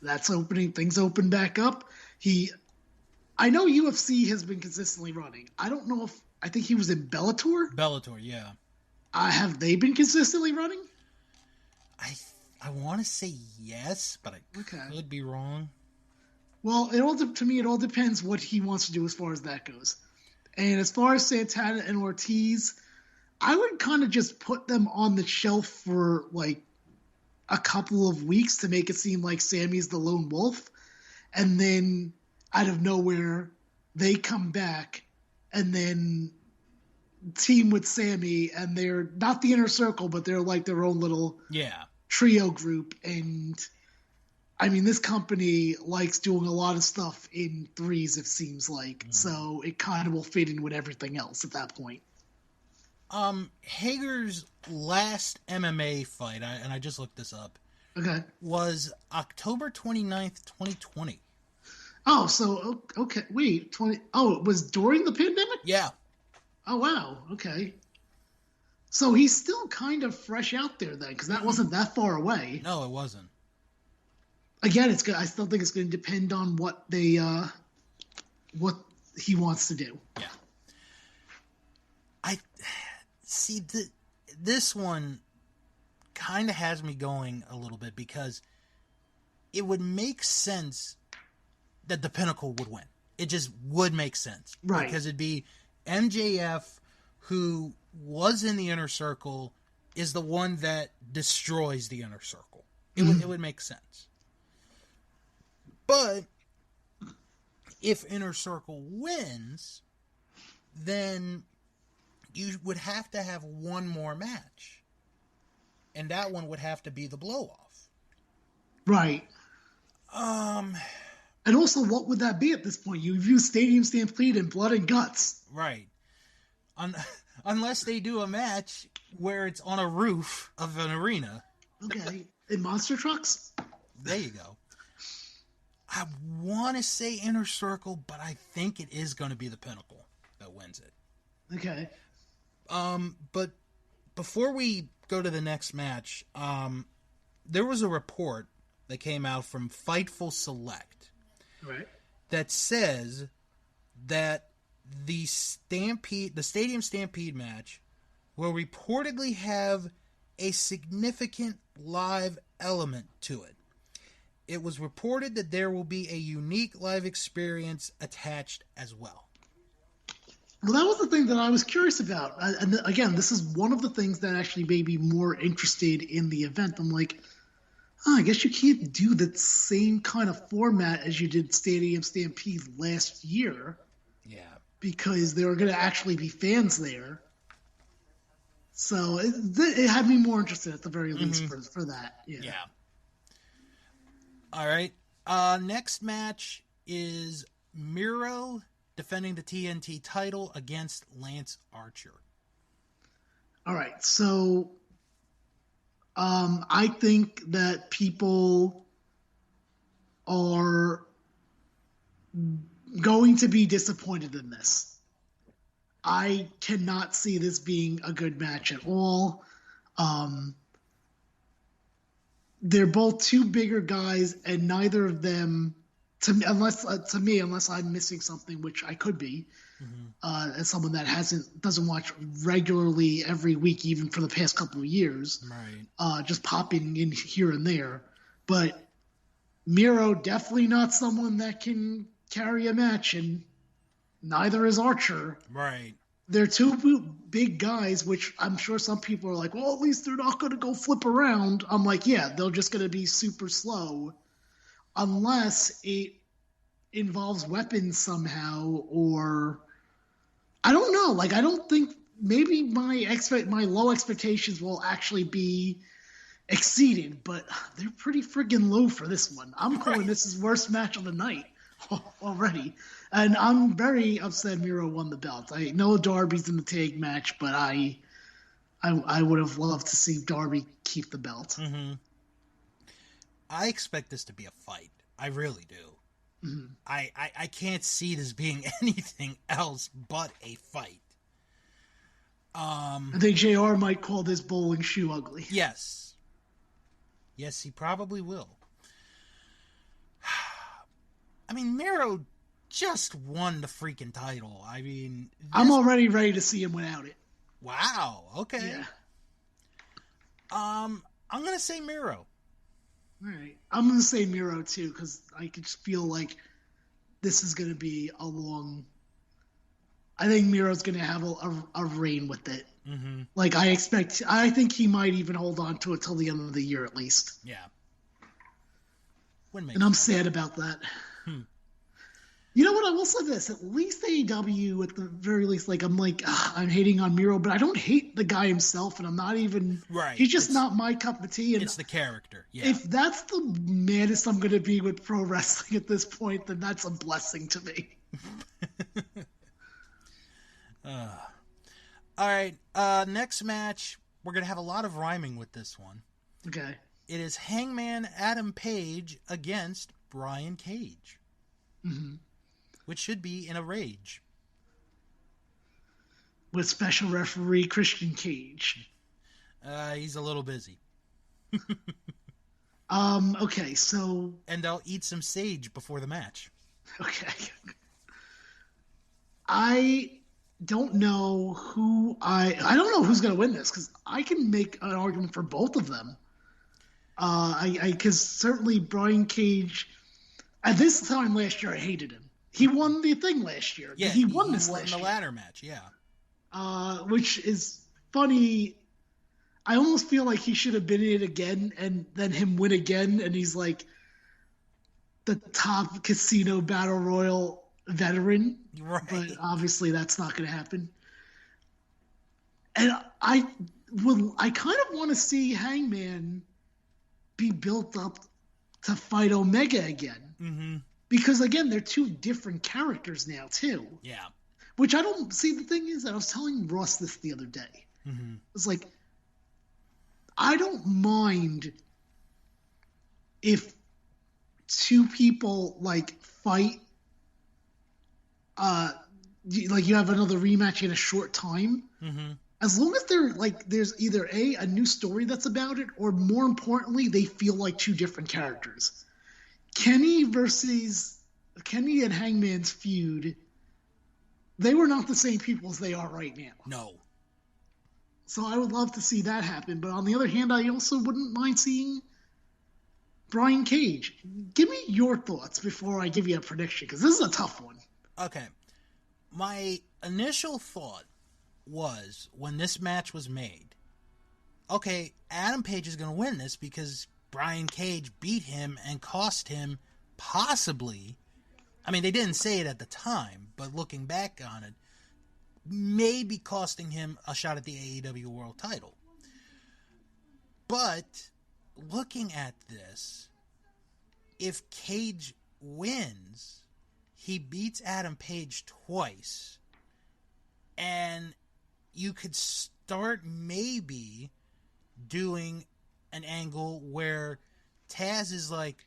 That's opening, things open back up. I know UFC has been consistently running. I don't know I think he was in Bellator. Bellator, yeah. Have they been consistently running? I want to say yes, but I could be wrong. Well, to me, it all depends what he wants to do as far as that goes. And as far as Santana and Ortiz, I would kind of just put them on the shelf for like a couple of weeks to make it seem like Sammy's the lone wolf. And then out of nowhere, they come back and then team with Sammy, and they're not the Inner Circle, but they're like their own little trio group. And I mean, this company likes doing a lot of stuff in threes, it seems like. So it kind of will fit in with everything else at that point. Hager's last MMA fight, and I just looked this up, was October 29th, 2020. Oh, so, okay, wait, it was during the pandemic? Yeah. Oh, wow, okay. So he's still kind of fresh out there then, because that wasn't that far away. No, it wasn't. Again, I still think it's going to depend on what he wants to do. Yeah. I see this one kind of has me going a little bit, because it would make sense that the Pinnacle would win. It just would make sense. Right. Because it'd be MJF, who was in the Inner Circle, is the one that destroys the Inner Circle. It would make sense. But if Inner Circle wins, then you would have to have one more match. And that one would have to be the blow-off. Right. And also, what would that be at this point? You've used Stadium Stampede and Blood and Guts. Right. Unless they do a match where it's on a roof of an arena. Okay. In monster trucks? There you go. I want to say Inner Circle, but I think it is going to be the Pinnacle that wins it. Okay. But before we go to the next match, there was a report that came out from Fightful Select. Right. That says that the Stadium Stampede match will reportedly have a significant live element to it. It was reported that there will be a unique live experience attached as well. Well, that was the thing that I was curious about. And again, this is one of the things that actually made me more interested in the event. I'm like, I guess you can't do the same kind of format as you did Stadium Stampede last year. Yeah. Because there are going to actually be fans there. So it had me more interested at the very least for that. Yeah. All right. Next match is Miro defending the TNT title against Lance Archer. All right. So I think that people are going to be disappointed in this. I cannot see this being a good match at all. They're both two bigger guys, and neither of them, unless I'm missing something, which I could be, as someone that doesn't watch regularly every week, even for the past couple of years, right? Just popping in here and there. But Miro, definitely not someone that can carry a match, and neither is Archer. Right. they're two big guys, which I'm sure some people are like, well, at least they're not going to go flip around. I'm like, yeah, they're just going to be super slow unless it involves weapons somehow, or I don't know. Like, I don't think maybe my low expectations will actually be exceeded, but they're pretty friggin' low for this one. I'm calling this his worst match of the night already. And I'm very upset Miro won the belt. I know Darby's in the tag match, but I would have loved to see Darby keep the belt. Mm-hmm. I expect this to be a fight. I really do. Mm-hmm. I can't see this being anything else but a fight. I think JR might call this bowling shoe ugly. Yes. Yes, he probably will. I mean, Miro just won the freaking title. I mean, I'm already ready to see him without it. Wow. Okay. Yeah. I'm gonna say Miro. All right. I'm gonna say Miro too, because I could just feel like this is gonna be a long. I think Miro's gonna have a reign with it. Mm-hmm. Like I think he might even hold on to it till the end of the year at least. Yeah. And I'm sad about that. You know what? I will say this: at least AEW, at the very least, like I'm hating on Miro, but I don't hate the guy himself, and I'm not even. Right. He's just not my cup of tea. And it's the character. Yeah. If that's the maddest I'm going to be with pro wrestling at this point, then that's a blessing to me. All right. Next match, we're going to have a lot of rhyming with this one. Okay. It is Hangman Adam Page against Brian Cage. Mm-hmm. Which should be in a rage. With special referee Christian Cage. He's a little busy. Okay, so... And I'll eat some sage before the match. Okay. I don't know I don't know who's going to win this, because I can make an argument for both of them. Because certainly Brian Cage... At this time last year, I hated him. He won the thing last year. Yeah, he won this last year. The ladder match, yeah. Which is funny. I almost feel like he should have been in it again and then him win again, and he's like the top casino battle royal veteran. Right. But obviously that's not going to happen. And I kind of want to see Hangman be built up to fight Omega again. Mm-hmm. Because, again, they're two different characters now, too. Yeah. Which I don't... See, the thing is that I was telling Ross this the other day. Mm-hmm. It's like, I don't mind if two people, like, fight... like, you have another rematch in a short time. Mm-hmm. As long as they're, like, there's either, a new story that's about it, or, more importantly, they feel like two different characters. Kenny and Hangman's feud, they were not the same people as they are right now. No. So I would love to see that happen. But on the other hand, I also wouldn't mind seeing Brian Cage. Give me your thoughts before I give you a prediction, because this is a tough one. Okay. My initial thought was, when this match was made, okay, Adam Page is going to win this because Brian Cage beat him and cost him possibly, I mean, they didn't say it at the time, but looking back on it, maybe costing him a shot at the AEW World title. But looking at this, if Cage wins, he beats Adam Page twice, and you could start maybe doing an angle where Taz is like,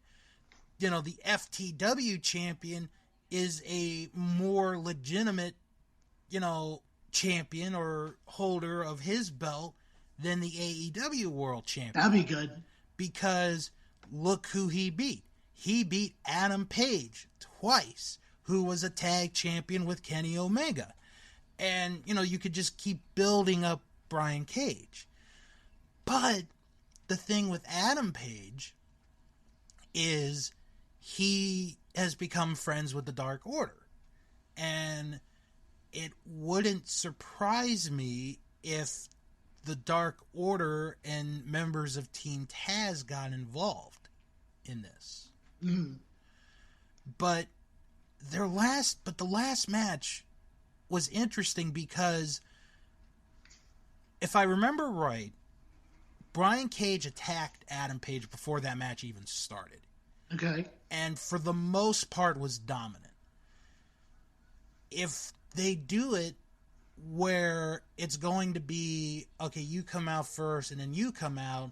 you know, the FTW champion is a more legitimate, you know, champion or holder of his belt than the AEW World Champion. That'd be good. Because look who he beat. He beat Adam Page twice, who was a tag champion with Kenny Omega. And, you know, you could just keep building up Brian Cage. But the thing with Adam Page is he has become friends with the Dark Order. And it wouldn't surprise me if the Dark Order and members of Team Taz got involved in this. Mm. But the last match was interesting because if I remember right, Brian Cage attacked Adam Page before that match even started. Okay. And for the most part was dominant. If they do it where it's going to be, okay, you come out first and then you come out,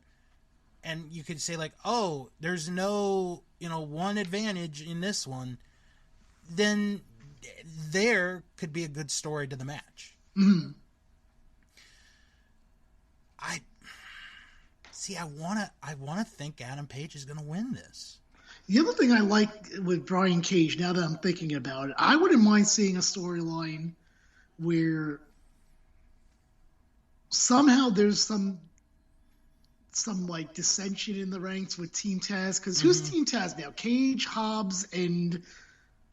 and you could say like, oh, there's no, one advantage in this one, then there could be a good story to the match. Mm. I want to think Adam Page is going to win this. The other thing I like with Brian Cage, now that I'm thinking about it, I wouldn't mind seeing a storyline where somehow there's some like dissension in the ranks with Team Taz. Because who's Team Taz now? Cage, Hobbs, and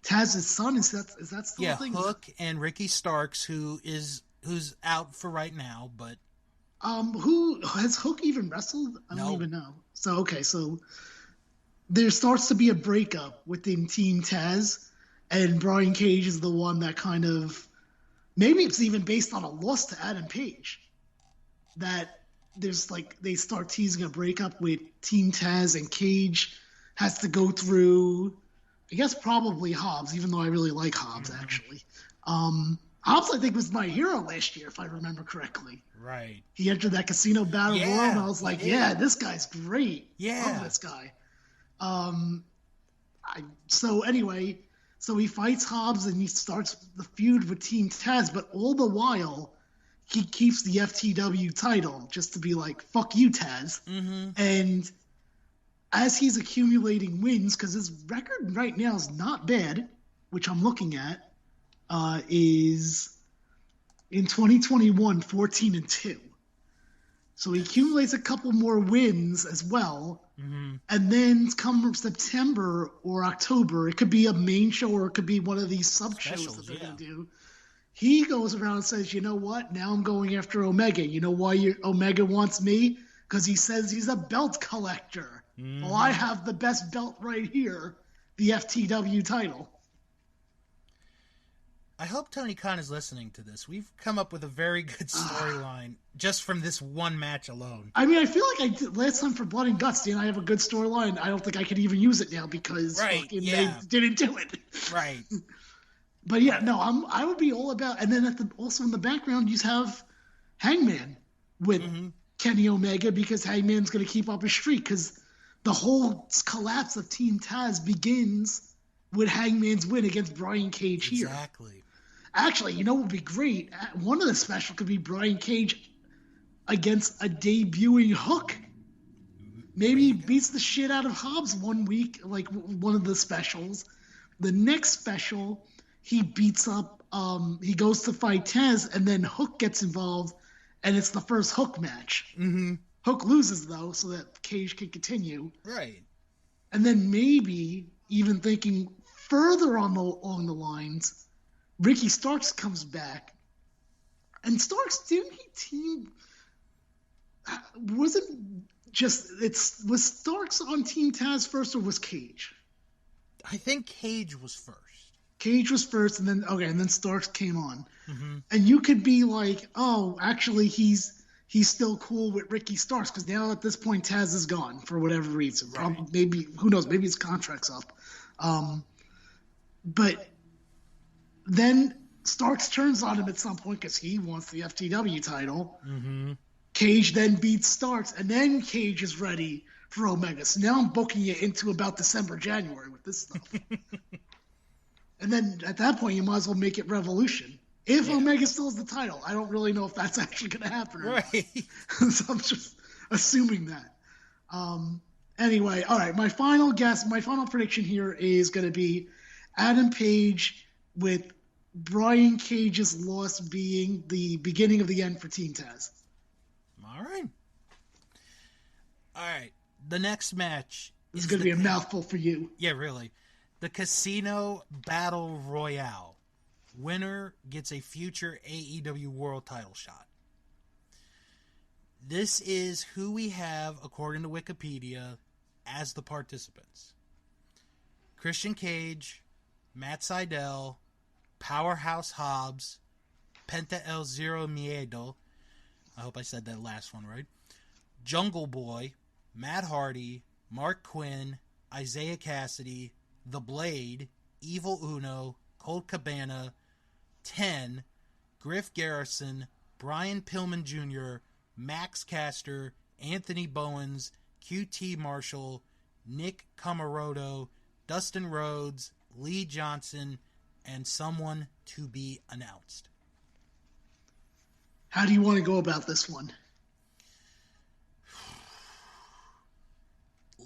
Taz's son. Is that still a thing? Hook and Ricky Starks, who's out for right now, but who has Hook even wrestled? I don't even know. So there starts to be a breakup within Team Taz, and Brian Cage is the one that kind of, maybe it's even based on a loss to Adam Page, that there's like, they start teasing a breakup with Team Taz, and Cage has to go through, I guess probably Hobbs, even though I really like Hobbs actually. Hobbs, I think, was my hero last year, if I remember correctly. Right. He entered that Casino Battle Royal, and I was like, this guy's great. Yeah. Love this guy. So he fights Hobbs and he starts the feud with Team Taz, but all the while he keeps the FTW title just to be like, fuck you, Taz. Mm-hmm. And as he's accumulating wins, because his record right now is not bad, which I'm looking at, is in 2021, 14-2. So he accumulates a couple more wins as well. Mm-hmm. And then come September or October, it could be a main show or it could be one of these sub-shows that they're going to do. He goes around and says, you know what? Now I'm going after Omega. You know why Omega wants me? Because he says he's a belt collector. Mm-hmm. Well, I have the best belt right here, the FTW title. I hope Tony Khan is listening to this. We've come up with a very good storyline just from this one match alone. I mean, I feel like I did last time for Blood and Guts, I have a good storyline. I don't think I could even use it now because they didn't do it. Right. But yeah, no, I would be all about. And then also in the background, you have Hangman with Kenny Omega, because Hangman's going to keep up his streak, because the whole collapse of Team Taz begins with Hangman's win against Brian Cage here. Exactly. Actually, what would be great? One of the special could be Brian Cage against a debuting Hook. Maybe he beats the shit out of Hobbs one week, like one of the specials. The next special, he beats up, he goes to fight Taz, and then Hook gets involved, and it's the first Hook match. Mm-hmm. Hook loses, though, so that Cage can continue. Right. And then maybe, even thinking further along the lines, Ricky Starks comes back. And Starks, didn't he team... Was Starks on Team Taz first, or was Cage? I think Cage was first. Cage was first, and then Starks came on. Mm-hmm. And you could be like, oh, actually he's still cool with Ricky Starks, because now at this point Taz is gone for whatever reason. Right. Probably, maybe, who knows, maybe his contract's up. But then Starks turns on him at some point because he wants the FTW title. Mm-hmm. Cage then beats Starks, and then Cage is ready for Omega. So now I'm booking you into about December, January with this stuff. And then at that point, you might as well make it Revolution. If Omega still has the title. I don't really know if that's actually going to happen. Right. So I'm just assuming that. Anyway, all right, my final prediction here is going to be Adam Page, with Brian Cage's loss being the beginning of the end for Team Taz. All right. All right. The next match is going to be a mouthful for you. Yeah, really. The Casino Battle Royale. Winner gets a future AEW World Title shot. This is who we have, according to Wikipedia, as the participants. Christian Cage, Matt Sydal, Powerhouse Hobbs, Penta El Zero Miedo, I hope I said that last one right, Jungle Boy, Matt Hardy, Mark Quinn, Isaiah Cassidy, The Blade, Evil Uno, Colt Cabana, 10, Griff Garrison, Brian Pillman Jr., Max Caster, Anthony Bowens, QT Marshall, Nick Comoroto, Dustin Rhodes, Lee Johnson, and someone to be announced. How do you want to go about this one?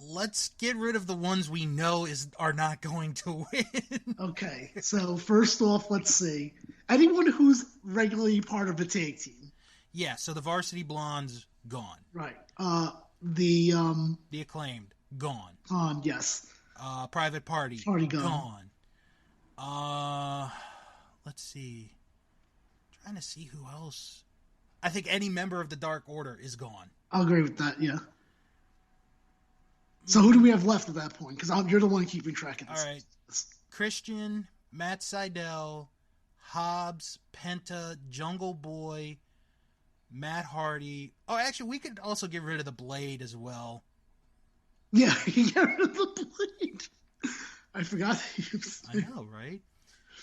Let's get rid of the ones we know are not going to win. Okay, so first off, let's see. Anyone who's regularly part of a tag team. Yeah, so the Varsity Blondes, gone. Right. The Acclaimed, gone. Gone, yes. Private Party, gone. Let's see. Trying to see who else. I think any member of the Dark Order is gone. I'll agree with that, yeah. So who do we have left at that point? Because you're the one keeping track of this. All right. Christian, Matt Sydal, Hobbs, Penta, Jungle Boy, Matt Hardy. Oh, actually, we could also get rid of the Blade as well. Yeah, you get rid of the Blade. I forgot that you said. I know, right?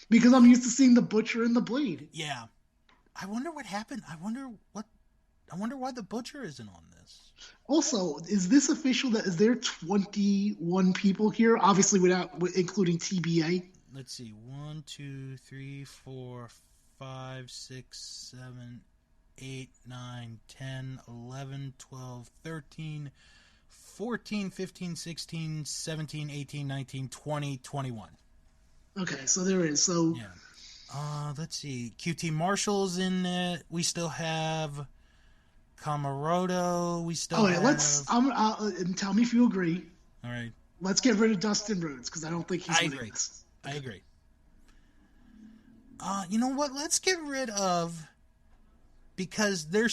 Because I'm used to seeing the Butcher and the Blade. Yeah. I wonder what happened. I wonder why the Butcher isn't on this. Also, is this official that is there 21 people here? Obviously including TBA. Let's see. 1, 2, 3, 4, 5, 6, 7, 8, 9, 10, 11, 12, 13, 14, 15, 16, 17, 18, 19, 20, 21. Okay, so there is. So yeah. Let's see. QT Marshall's in it. We still have Comoroto. We still have... let's... and tell me if you agree. All right. Let's get rid of Dustin Rhodes, because I don't think he's winning this. I agree. You know what? Let's get rid of... Because they're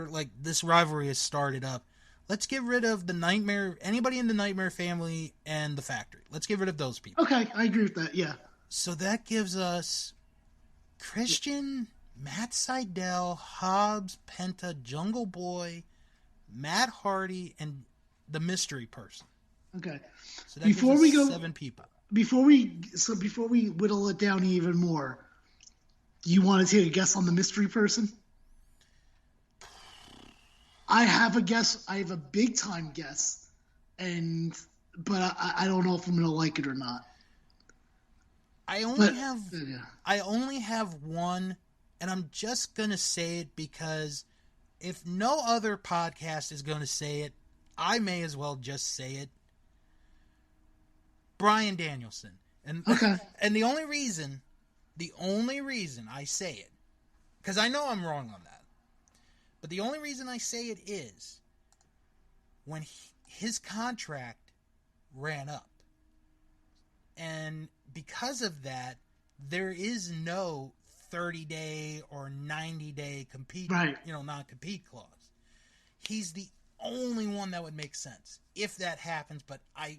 like, this rivalry has started up. Let's get rid of the Nightmare... Anybody in the Nightmare family and the Factory. Let's get rid of those people. Okay, I agree with that, yeah. So that gives us Christian, Matt Sydal, Hobbs, Penta, Jungle Boy, Matt Hardy, and the Mystery Person. Okay. So that gives us 7 people. Before we whittle it down even more, do you want to take a guess on the Mystery Person? I have a guess. I have a big time guess, but I don't know if I'm going to like it or not. I only have one, and I'm just going to say it because if no other podcast is going to say it, I may as well just say it. Bryan Danielson. And the only reason I say it, because I know I'm wrong on that, but the only reason I say it is when his contract ran up. And because of that, there is no 30-day or 90-day non-compete clause. He's the only one that would make sense if that happens, but I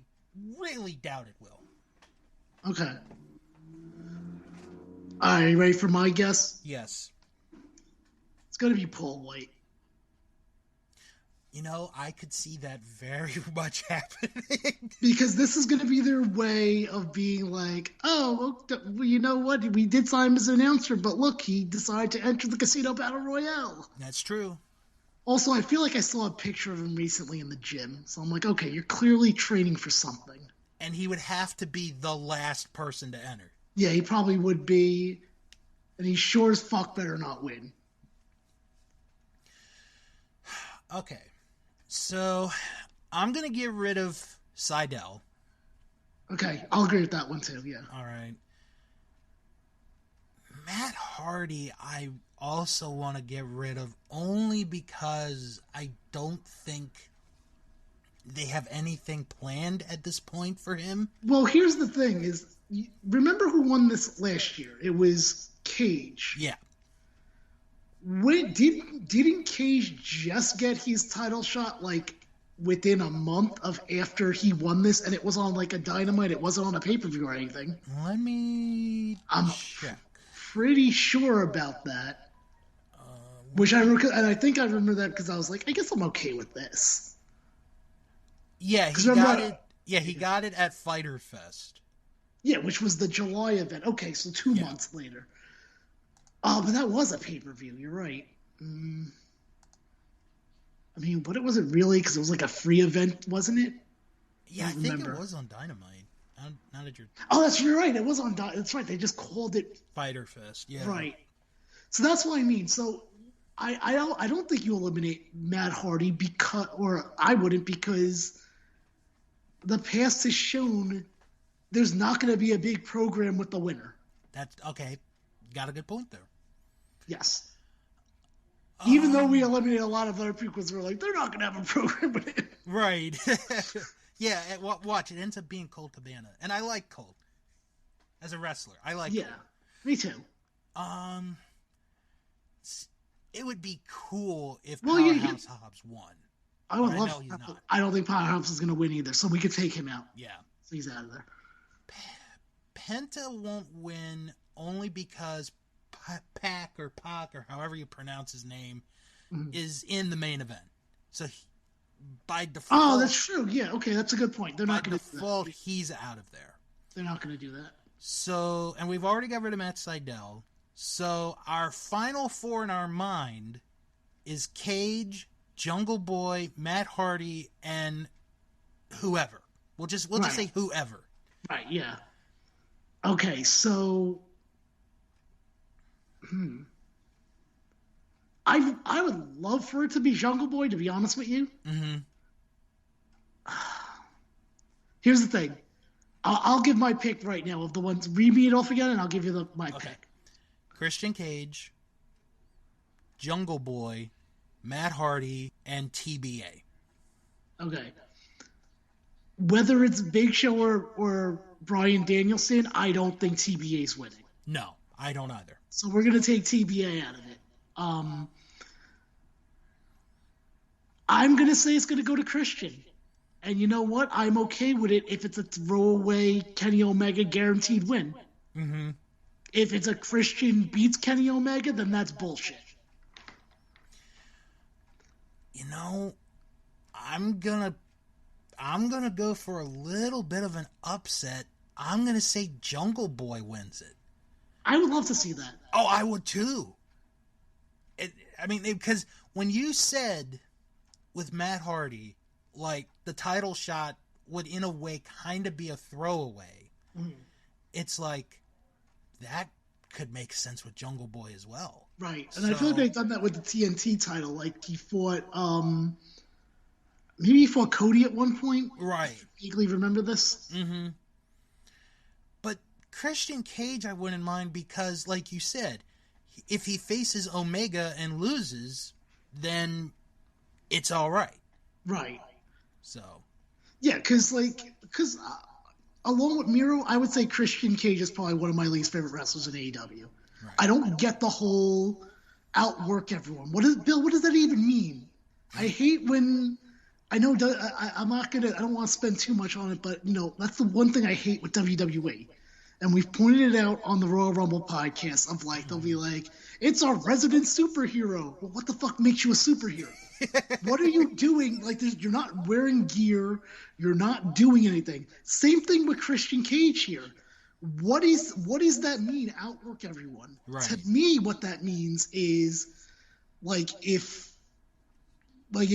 really doubt it will. Okay. Are you ready for my guess? Yes. It's going to be Paul White. You know, I could see that very much happening. Because this is going to be their way of being like, oh, well, you know what? We did sign him as an announcer, but look, he decided to enter the Casino Battle Royale. That's true. Also, I feel like I saw a picture of him recently in the gym. So I'm like, okay, you're clearly training for something. And he would have to be the last person to enter. Yeah, he probably would be. And he sure as fuck better not win. Okay. So, I'm going to get rid of Sydal. Okay, I'll agree with that one too, yeah. All right. Matt Hardy, I also want to get rid of only because I don't think they have anything planned at this point for him. Well, here's the thing is remember who won this last year? It was Cage. Yeah. Didn't Cage just get his title shot like within a month of after he won this, and it was on like a Dynamite? It wasn't on a pay-per-view or anything. Let me check. Pretty sure about that. Which and I think I remember that because I was like, I guess I'm okay with this. Yeah, he got it. Yeah, he got it at Fyter Fest. Yeah, which was the July event. Okay, so 2 months later. Oh, but that was a pay-per-view. You're right. I mean, what was it really? Because it was like a free event, wasn't it? Yeah, I think it was on Dynamite. Now that you're... Oh, you're right. It was on Dynamite. That's right. They just called it Fyter Fest. Yeah. Right. So that's what I mean. So I don't think you eliminate Matt Hardy or I wouldn't, because the past has shown there's not going to be a big program with the winner. That's okay. Got a good point there. Yes. Even though we eliminated a lot of other people because we're like, they're not going to have a program with it. Right. Yeah, watch. It ends up being Colt Cabana. And I like Colt as a wrestler. I like Colt. Me too. It would be cool if Powerhouse Hobbs won. I would love. I don't think Powerhouse is going to win either, so we could take him out. Yeah. So he's out of there. Penta won't win only because Pac or however you pronounce his name is in the main event. So by default... Oh, that's true. Yeah, okay, that's a good point. They're not going to do that. By default, he's out of there. They're not going to do that. So, and we've already got rid of Matt Sydal. So our final four in our mind is Cage, Jungle Boy, Matt Hardy, and whoever. We'll just say whoever. Right, yeah. Okay, so I would love for it to be Jungle Boy, to be honest with you. Mm-hmm. Here's the thing. I'll give my pick right now of the ones. Read me it off again, and I'll give you my pick. Christian Cage, Jungle Boy, Matt Hardy, and TBA. Okay. Whether it's Big Show or Bryan Danielson, I don't think TBA's winning. No, I don't either. So we're going to take TBA out of it. I'm going to say it's going to go to Christian. And you know what? I'm okay with it if it's a throwaway Kenny Omega guaranteed win. Mm-hmm. If it's a Christian beats Kenny Omega, then that's bullshit. You know, I'm gonna go for a little bit of an upset. I'm gonna say Jungle Boy wins it. I would love to see that. Oh, I would too. Because when you said with Matt Hardy, like the title shot would in a way kind of be a throwaway. It's like that could make sense with Jungle Boy as well. Right. And I feel like they've done that with the TNT title. Like he fought maybe he fought Cody at one point. Right. Vaguely remember this? Mm-hmm. But Christian Cage I wouldn't mind because, like you said, if he faces Omega and loses, then it's all right. Right. So. Yeah, because along with Miro, I would say Christian Cage is probably one of my least favorite wrestlers in AEW. Right. I don't get the whole outwork everyone. What does that even mean? I hate when I know I don't want to spend too much on it, but that's the one thing I hate with WWE. And we've pointed it out on the Royal Rumble podcast of they'll be like, it's our resident superhero. Well, what the fuck makes you a superhero? What are you doing? You're not wearing gear. You're not doing anything. Same thing with Christian Cage here. What does that mean? Outwork everyone. Right. To me, what that means is if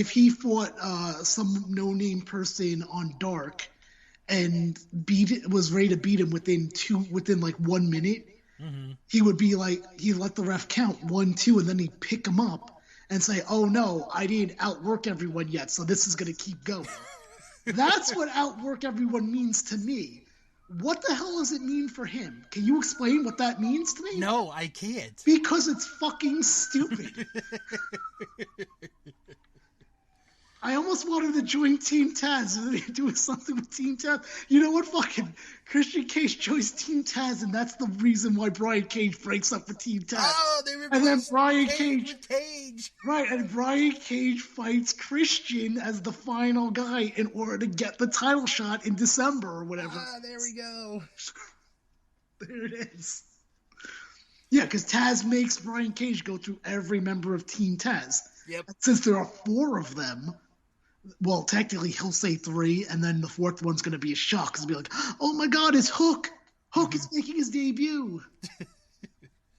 he fought some no-name person on Dark and was ready to beat him within 1 minute, he would be he'd let the ref count 1, 2, and then he'd pick him up and say, oh no, I didn't outwork everyone yet, so this is going to keep going. That's what outwork everyone means to me. What the hell does it mean for him? Can you explain what that means to me? No, I can't. I almost wanted to join Team Taz and then do something with Team Taz. You know what? Fucking Christian Cage joins Team Taz, and that's the reason why Brian Cage breaks up with Team Taz. Oh, they replaced and then Brian Cage with Cage. Right, and Brian Cage fights Christian as the final guy in order to get the title shot in December or whatever. Ah, there we go. There it is. Yeah, because Taz makes Brian Cage go through every member of Team Taz. Yep. And since there are 4 of them, well, technically he'll say 3, and then the 4th one's going to be a shock. Because he'll be like, oh my God, it's Hook. Hook is making his debut.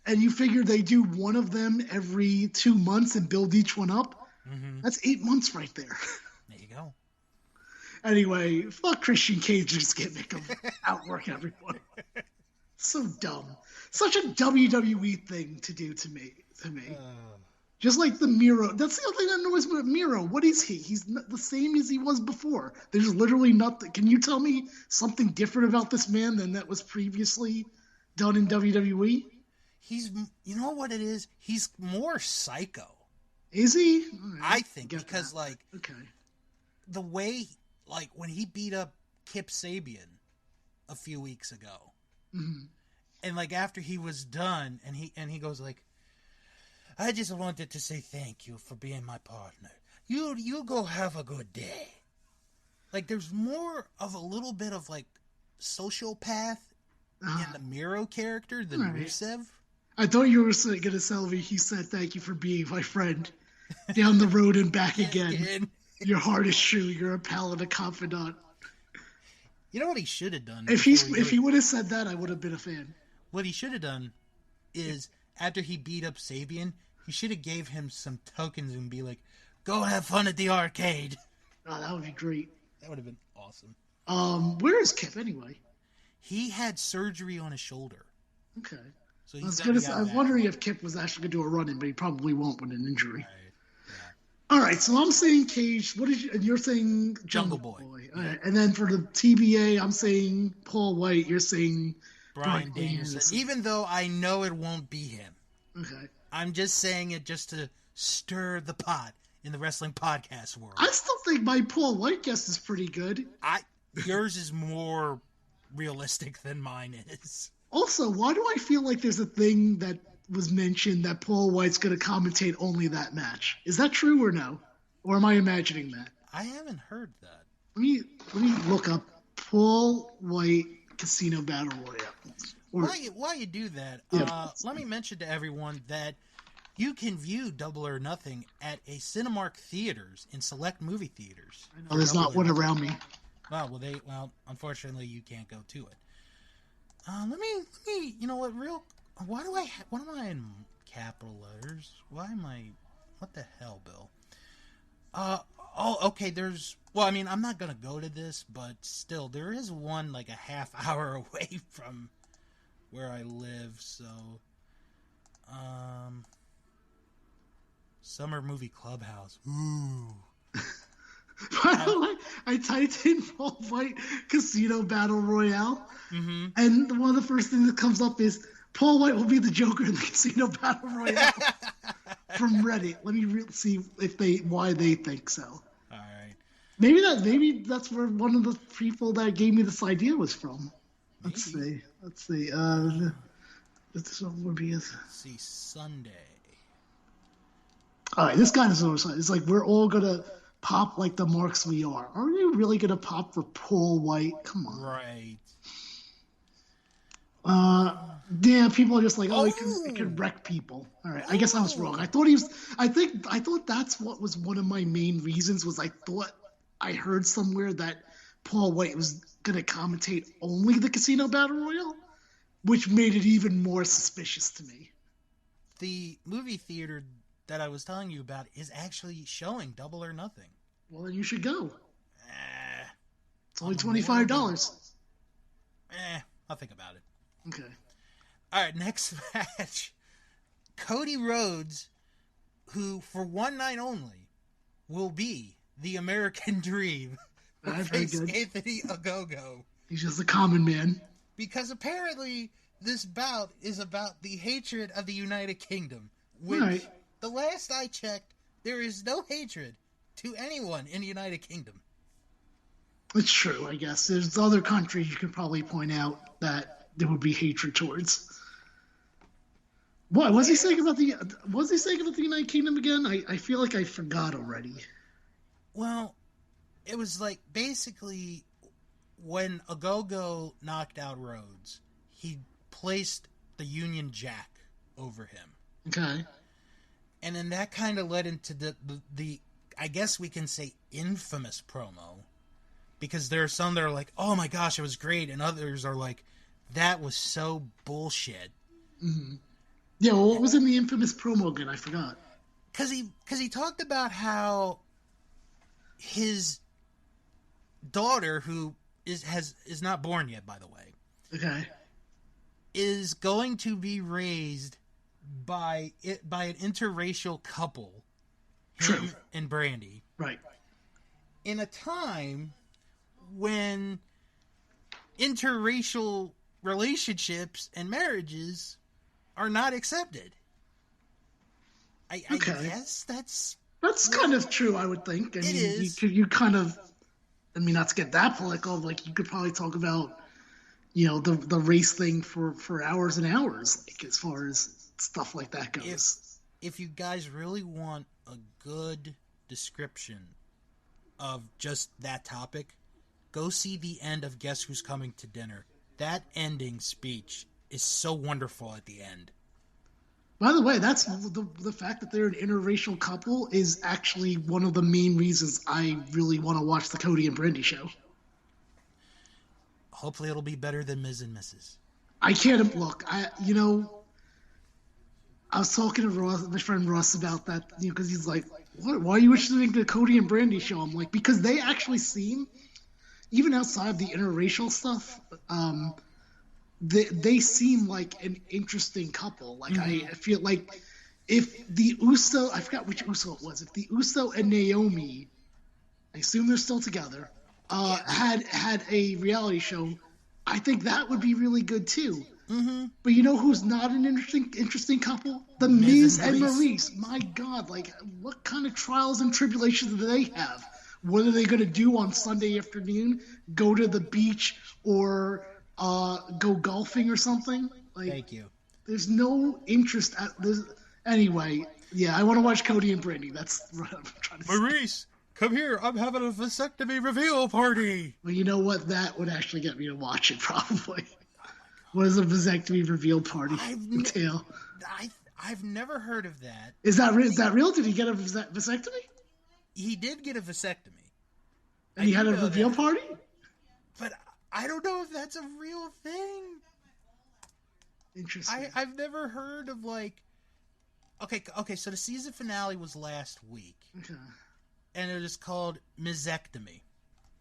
And you figure they do one of them every 2 months and build each one up. Mm-hmm. That's 8 months right there. There you go. Anyway, fuck Christian Cage's gimmick of outwork everyone. So dumb. Such a WWE thing to do to me. Just like the Miro. That's the other thing that annoys me about Miro. What is he? He's the same as he was before. There's literally nothing. Can you tell me something different about this man than that was previously done in WWE? You know what it is? He's more psycho. Is he? Right. I think because that. Okay. The way when he beat up Kip Sabian a few weeks ago. Mm-hmm. And after he was done and he goes I just wanted to say thank you for being my partner. You go have a good day. There's more of a little bit of sociopath in the Miro character than Rusev. I thought you were going to tell me he said thank you for being my friend. Down the road and back again. Your heart is true. You're a pal and a confidant. You know what he should have done? If he would have said that, I would have been a fan. What he should have done is, after he beat up Sabian, he should have gave him some tokens and be like, go have fun at the arcade. Oh, that would be great. That would have been awesome. Where is Kip anyway? He had surgery on his shoulder. Okay. So I was wondering if Kip was actually going to do a run-in, but he probably won't with an injury. Right. All right, so I'm saying Cage. And you're saying Jungle Boy. All right, and then for the TBA, I'm saying Paul White. You're saying Bryan Danielson. Even though I know it won't be him. Okay. I'm just saying it just to stir the pot in the wrestling podcast world. I still think my Paul White guess is pretty good. Yours is more realistic than mine is. Also, why do I feel like there's a thing that was mentioned that Paul White's going to commentate only that match? Is that true or no? Or am I imagining that? I haven't heard that. Let me look up Paul White Casino Battle Royale. While you do that, let me mention to everyone that you can view Double or Nothing at a Cinemark theaters in select movie theaters. I know there's not one around me. Well, unfortunately, you can't go to it. Let me. You know what? What am I in capital letters? What the hell, Bill? Okay. I'm not gonna go to this, but still, there is one a half hour away from where I live. So, Summer Movie Clubhouse. Ooh. By the way, I typed in Paul White Casino Battle Royale, mm-hmm. and one of the first things that comes up is Paul White will be the Joker in the Casino Battle Royale from Reddit. Let me see why they think so. All right. Maybe that's where one of the people that gave me this idea was from. Let's see. This one would be Sunday. All right, this guy is overside. It's we're all gonna pop like the marks we are. Are you really gonna pop for Paul White? Come on. Right. Yeah, people are just it can wreck people. All right, I guess I was wrong. I thought that's what was one of my main reasons was I thought I heard somewhere that Paul White was gonna commentate only the Casino Battle Royale, which made it even more suspicious to me. The movie theater that I was telling you about is actually showing Double or Nothing. Well, then you should go. It's only $25. I'll think about it. Okay. All right, next match. Cody Rhodes, who for one night only will be the American Dream, face Anthony Ogogo. He's just a common man. Because apparently this bout is about the hatred of the United Kingdom, which... Right. The last I checked, there is no hatred to anyone in the United Kingdom. It's true, I guess. There's other countries you could probably point out that there would be hatred towards. What was he saying about the United Kingdom again? I feel like I forgot already. Well, it was like basically when Ogogo knocked out Rhodes, he placed the Union Jack over him. Okay. And then that kind of led into the I guess we can say infamous promo, because there are some that are like, oh my gosh, it was great, and others are like, that was so bullshit. Mm-hmm. Yeah, well, what was in the infamous promo again? I forgot. Because he talked about how his daughter, who is not born yet, by the way, okay, is going to be raised by an interracial couple, him and Brandy, right? In a time when interracial relationships and marriages are not accepted. I guess that's kind of true, I would think. I mean, is. You kind of, I mean, not to get that political, like you could probably talk about, the race thing for hours and hours, like as far as stuff like that goes. If you guys really want a good description of just that topic, go see the end of Guess Who's Coming to Dinner. That ending speech is so wonderful at the end. By the way, that's the fact that they're an interracial couple is actually one of the main reasons I really want to watch the Cody and Brandy show. Hopefully it'll be better than Ms. and Mrs. I can't look. I was talking to Ross, my friend Russ, about that, because he's like, why are you interested in the Cody and Brandy show? I'm like, because they actually seem, even outside of the interracial stuff, they seem like an interesting couple. Like, mm-hmm. I feel like if the Uso, I forgot which Uso it was, if the Uso and Naomi, I assume they're still together, had a reality show, I think that would be really good too. Mm-hmm. But you know who's not an interesting couple? The Miz and Maurice. My God, like, what kind of trials and tribulations do they have? What are they going to do on Sunday afternoon? Go to the beach or go golfing or something? Like, thank you. There's no interest at this. Anyway, yeah, I want to watch Cody and Brandy. That's what I'm trying to say. Maurice, come here. I'm having a vasectomy reveal party. Well, you know what? That would actually get me to watch it, probably. What does a vasectomy reveal party entail? I've never heard of that. Is that real? Did he get a vasectomy? He did get a vasectomy. And he had a reveal party? But I don't know if that's a real thing. Interesting. I've never heard of, like... Okay, so the season finale was last week. Okay. And it is called Mizectomy.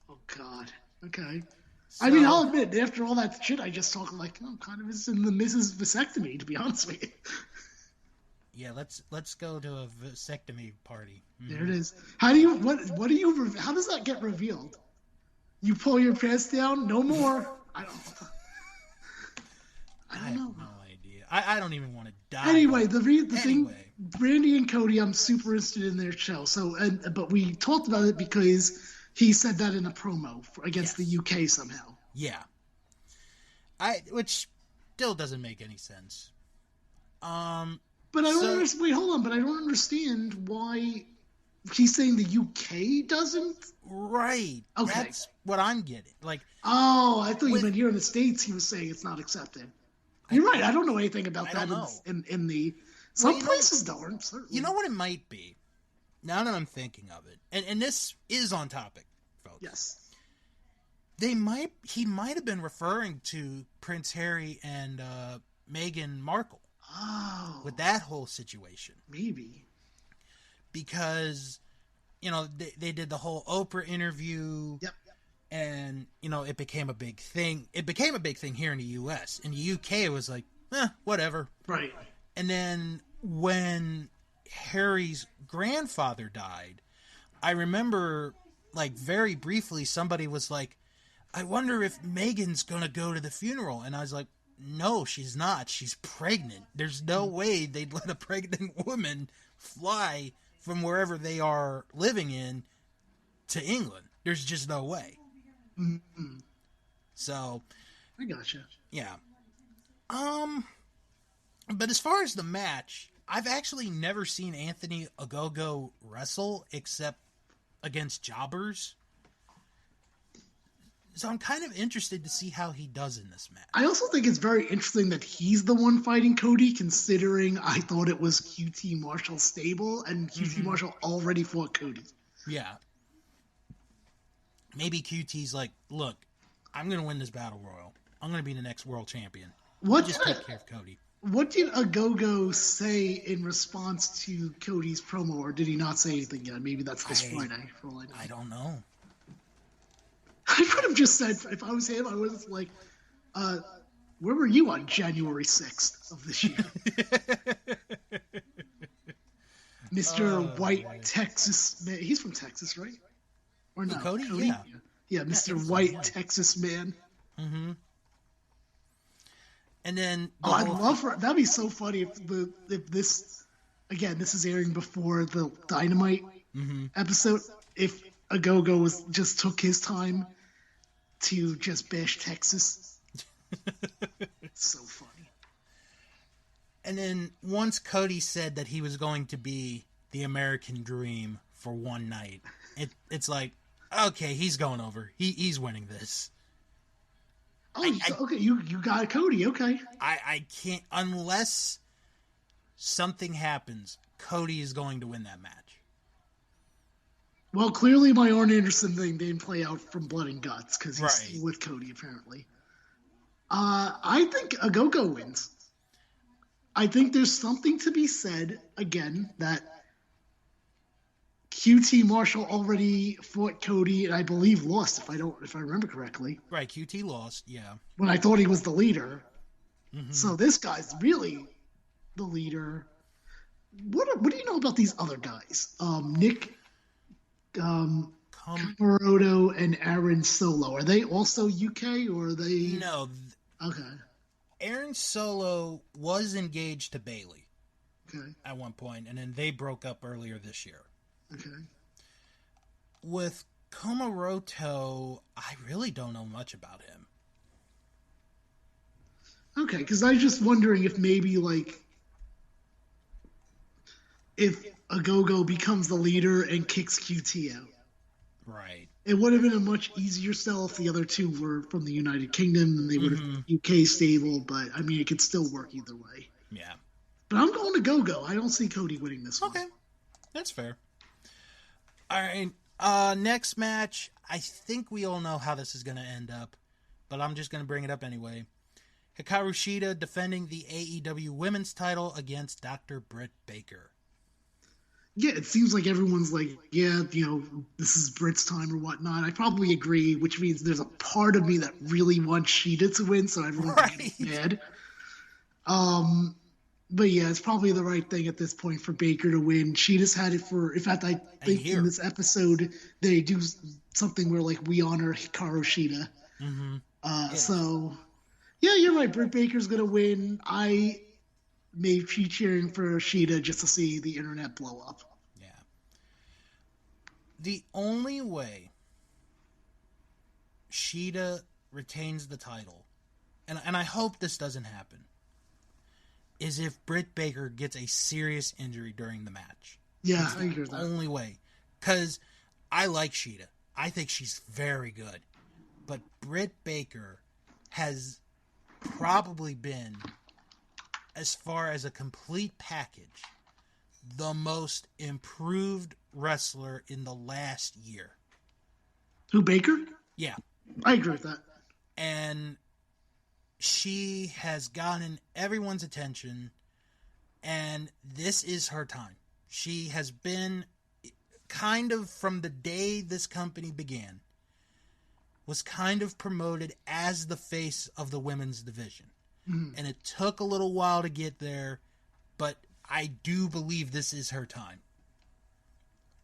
Oh, God. Okay. So, I mean, I'll admit, after all that shit I just talked, like, I'm kind of in the Mrs. Vasectomy, to be honest with you. Yeah, let's go to a vasectomy party. Mm. There it is. How does that get revealed? You pull your pants down? No more. I don't know. No idea. I don't even want to die. Anyway, the thing, Brandy and Cody, I'm super interested in their show. But we talked about it because he said that in a promo against the UK somehow. Yeah. Which still doesn't make any sense. But I don't understand. Wait, hold on. But I don't understand why he's saying the UK doesn't. Right. Okay. That's what I'm getting. Like. Oh, I thought you meant here in the States. He was saying it's not accepted. You're right. I don't know anything about that in the. Some places don't. Certainly. You know what it might be? Now that I'm thinking of it, and this is on topic, folks. Yes. He might have been referring to Prince Harry and Meghan Markle. Oh. With that whole situation. Maybe. Because, they did the whole Oprah interview. Yep. And, it became a big thing. It became a big thing here in the U.S. In the UK, it was like, whatever. Right. And then when Harry's grandfather died, I remember, like, very briefly, somebody was like, I wonder if Megan's going to go to the funeral. And I was like, no, she's not. She's pregnant. There's no way they'd let a pregnant woman fly from wherever they are living in to England. There's just no way. Mm-hmm. So, I gotcha. Yeah. But as far as the match, I've actually never seen Anthony Ogogo wrestle except against jobbers. So I'm kind of interested to see how he does in this match. I also think it's very interesting that he's the one fighting Cody, considering I thought it was QT Marshall's stable, and QT Marshall already fought Cody. Yeah. Maybe QT's like, look, I'm going to win this battle royal. I'm going to be the next world champion. Just take care of Cody. What did Ogogo say in response to Cody's promo, or did he not say anything yet? Maybe that's this Friday. For all I know. I don't know. I would have just said, if I was him, I was like, where were you on January 6th of this year? Mr. White Texas man. He's from Texas, right? Or no? Cody? Yeah. Yeah, Mr. White Texas man. Mm-hmm. And then... I'd love for... That'd be so funny if this... Again, this is airing before the Dynamite episode. If Ogogo just took his time to just bash Texas. It's so funny. And then once Cody said that he was going to be the American Dream for one night, it's like, okay, he's going over. He's winning this. Oh, okay, you got Cody, okay. I can't, unless something happens, Cody is going to win that match. Well, clearly my Arn Anderson thing didn't play out from Blood and Guts, because he's with Cody, apparently. I think Ogogo wins. I think there's something to be said, again, that QT Marshall already fought Cody, and I believe lost, if I remember correctly. Right, QT lost, yeah. When I thought he was the leader. Mm-hmm. So this guy's really the leader. What do you know about these other guys? Nick Camaroto and Aaron Solo. Are they also UK, or are they... No. Okay. Aaron Solo was engaged to Bailey at one point, and then they broke up earlier this year. Okay. With Camaroto, I really don't know much about him. Okay, because I was just wondering if maybe, like, if Ogogo becomes the leader and kicks QT out. Right. It would have been a much easier sell if the other two were from the United Kingdom and they would have UK stable, but, I mean, it could still work either way. Yeah. But I'm going to Go-Go. I don't see Cody winning this one. Okay. That's fair. All right. Next match. I think we all know how this is going to end up, but I'm just going to bring it up anyway. Hikaru Shida defending the AEW Women's title against Dr. Brit Baker. Yeah, it seems like everyone's like, yeah, this is Brit's time or whatnot. I probably agree, which means there's a part of me that really wants Shida to win, so everyone's mad. But yeah, it's probably the right thing at this point for Baker to win. Sheeta's had it for, in fact, I think in this episode they do something where like we honor Hikaru Shida. So yeah, you're right. Britt Baker's gonna win. I may be cheering for Shida just to see the internet blow up. Yeah. The only way Shida retains the title, and I hope this doesn't happen, is if Britt Baker gets a serious injury during the match. Yeah, I agree with that. Only way. Because I like Shida. I think she's very good. But Britt Baker has probably been, as far as a complete package, the most improved wrestler in the last year. Who, Baker? Yeah. I agree with that. And she has gotten everyone's attention, and this is her time. She has been kind of, from the day this company began, was kind of promoted as the face of the women's division. And it took a little while to get there, but I do believe this is her time.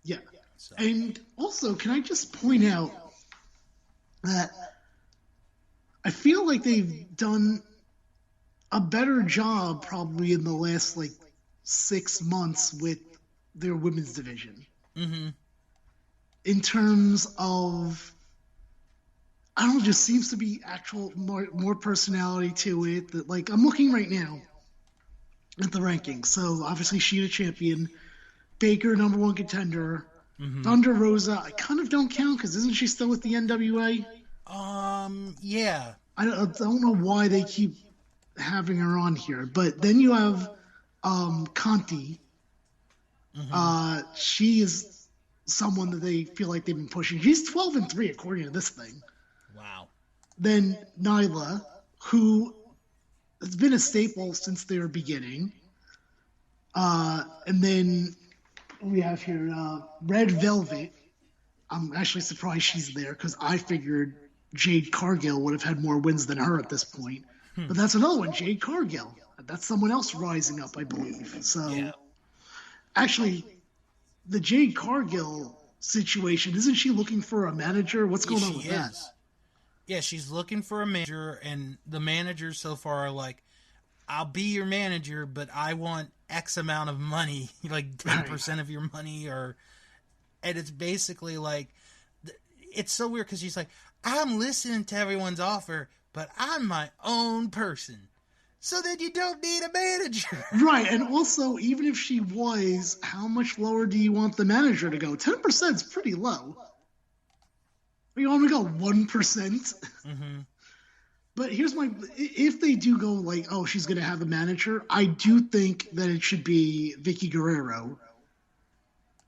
Yeah. So. And also, can I just point out that I feel like they've done a better job probably in the last 6 months with their women's division. Mm-hmm. In terms of, I don't know, just seems to be actual more personality to it. That, like, I'm looking right now at the rankings. So obviously Sheeta champion, Baker number one contender, Thunder Rosa. I kind of don't count because isn't she still with the NWA? Yeah. I don't know why they keep having her on here, but then you have Conti. She is someone that they feel like they've been pushing. She's 12-3 according to this thing. Wow. Then Nyla, who has been a staple since their beginning. And then we have here Red Velvet. I'm actually surprised she's there because I figured Jade Cargill would have had more wins than her at this point. But that's another one, Jade Cargill. That's someone else rising up, I believe. So, actually, the Jade Cargill situation, isn't she looking for a manager? What's going on with that? Yeah, she's looking for a manager, and the managers so far are like, I'll be your manager, but I want X amount of money, like 10% of your money, and it's basically like, it's so weird because she's like, I'm listening to everyone's offer, but I'm my own person. So then you don't need a manager. Right, and also, even if she was, how much lower do you want the manager to go? 10% is pretty low. You only go 1%. Mm-hmm. But here's if they do go like, oh, she's going to have a manager, I do think that it should be Vicky Guerrero,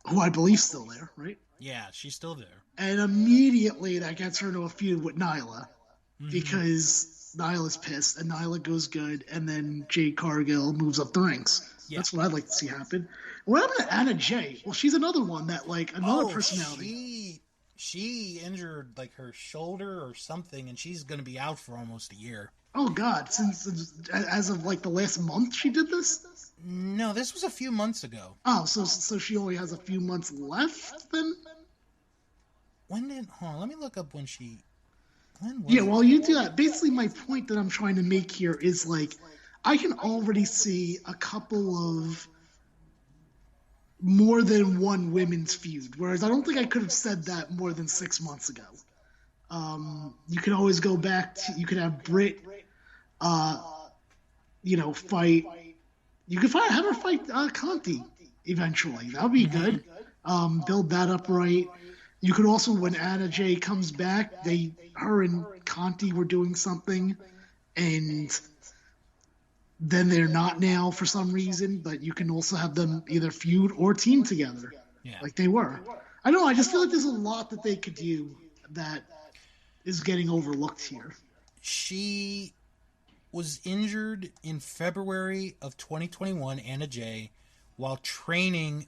who I believe is still there, right? Yeah, she's still there. And immediately that gets her into a feud with Nyla because Nyla's pissed and Nyla goes good, and then Jade Cargill moves up the ranks. Yeah. That's what I'd like to see happen. What happened to Anna Jay? Well, she's another one that, like, another personality. She injured, like, her shoulder or something, and she's going to be out for almost a year. Oh, God. As of, like, the last month she did this? No, this was a few months ago. Oh, so she only has a few months left, then? Hold on, let me look up when she... While you do that, basically my point that I'm trying to make here is, like, I can already see a couple of more than one women's feud, whereas I don't think I could have said that more than 6 months ago. You can always go back to, you could have Brit, fight. You could have her fight Conti eventually. That would be good. Build that up right. You could also, when Anna Jay comes back, her and Conti were doing something, and then they're not now for some reason, but you can also have them either feud or team together, like they were. I don't know, I just feel like there's a lot that they could do that is getting overlooked here. She was injured in February of 2021, Anna Jay, while training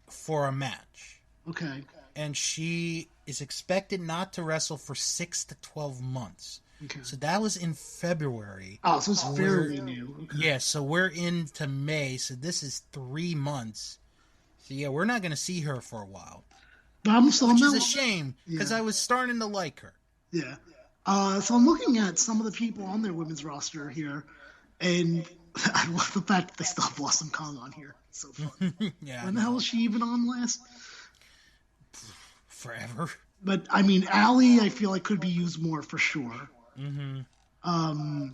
for a match. Okay. And she is expected not to wrestle for 6 to 12 months. Okay. So that was in February. Oh, so it's fairly new. Okay. Yeah, so we're into May, so this is 3 months. So yeah, we're not going to see her for a while. But which is a shame, because I was starting to like her. Yeah. So I'm looking at some of the people on their women's roster here, and I love the fact that they still have Blossom Kong on here. It's so fun. Yeah. When the hell was she even on last? Forever. But, I mean, Allie, I feel like could be used more for sure. Mm-hmm.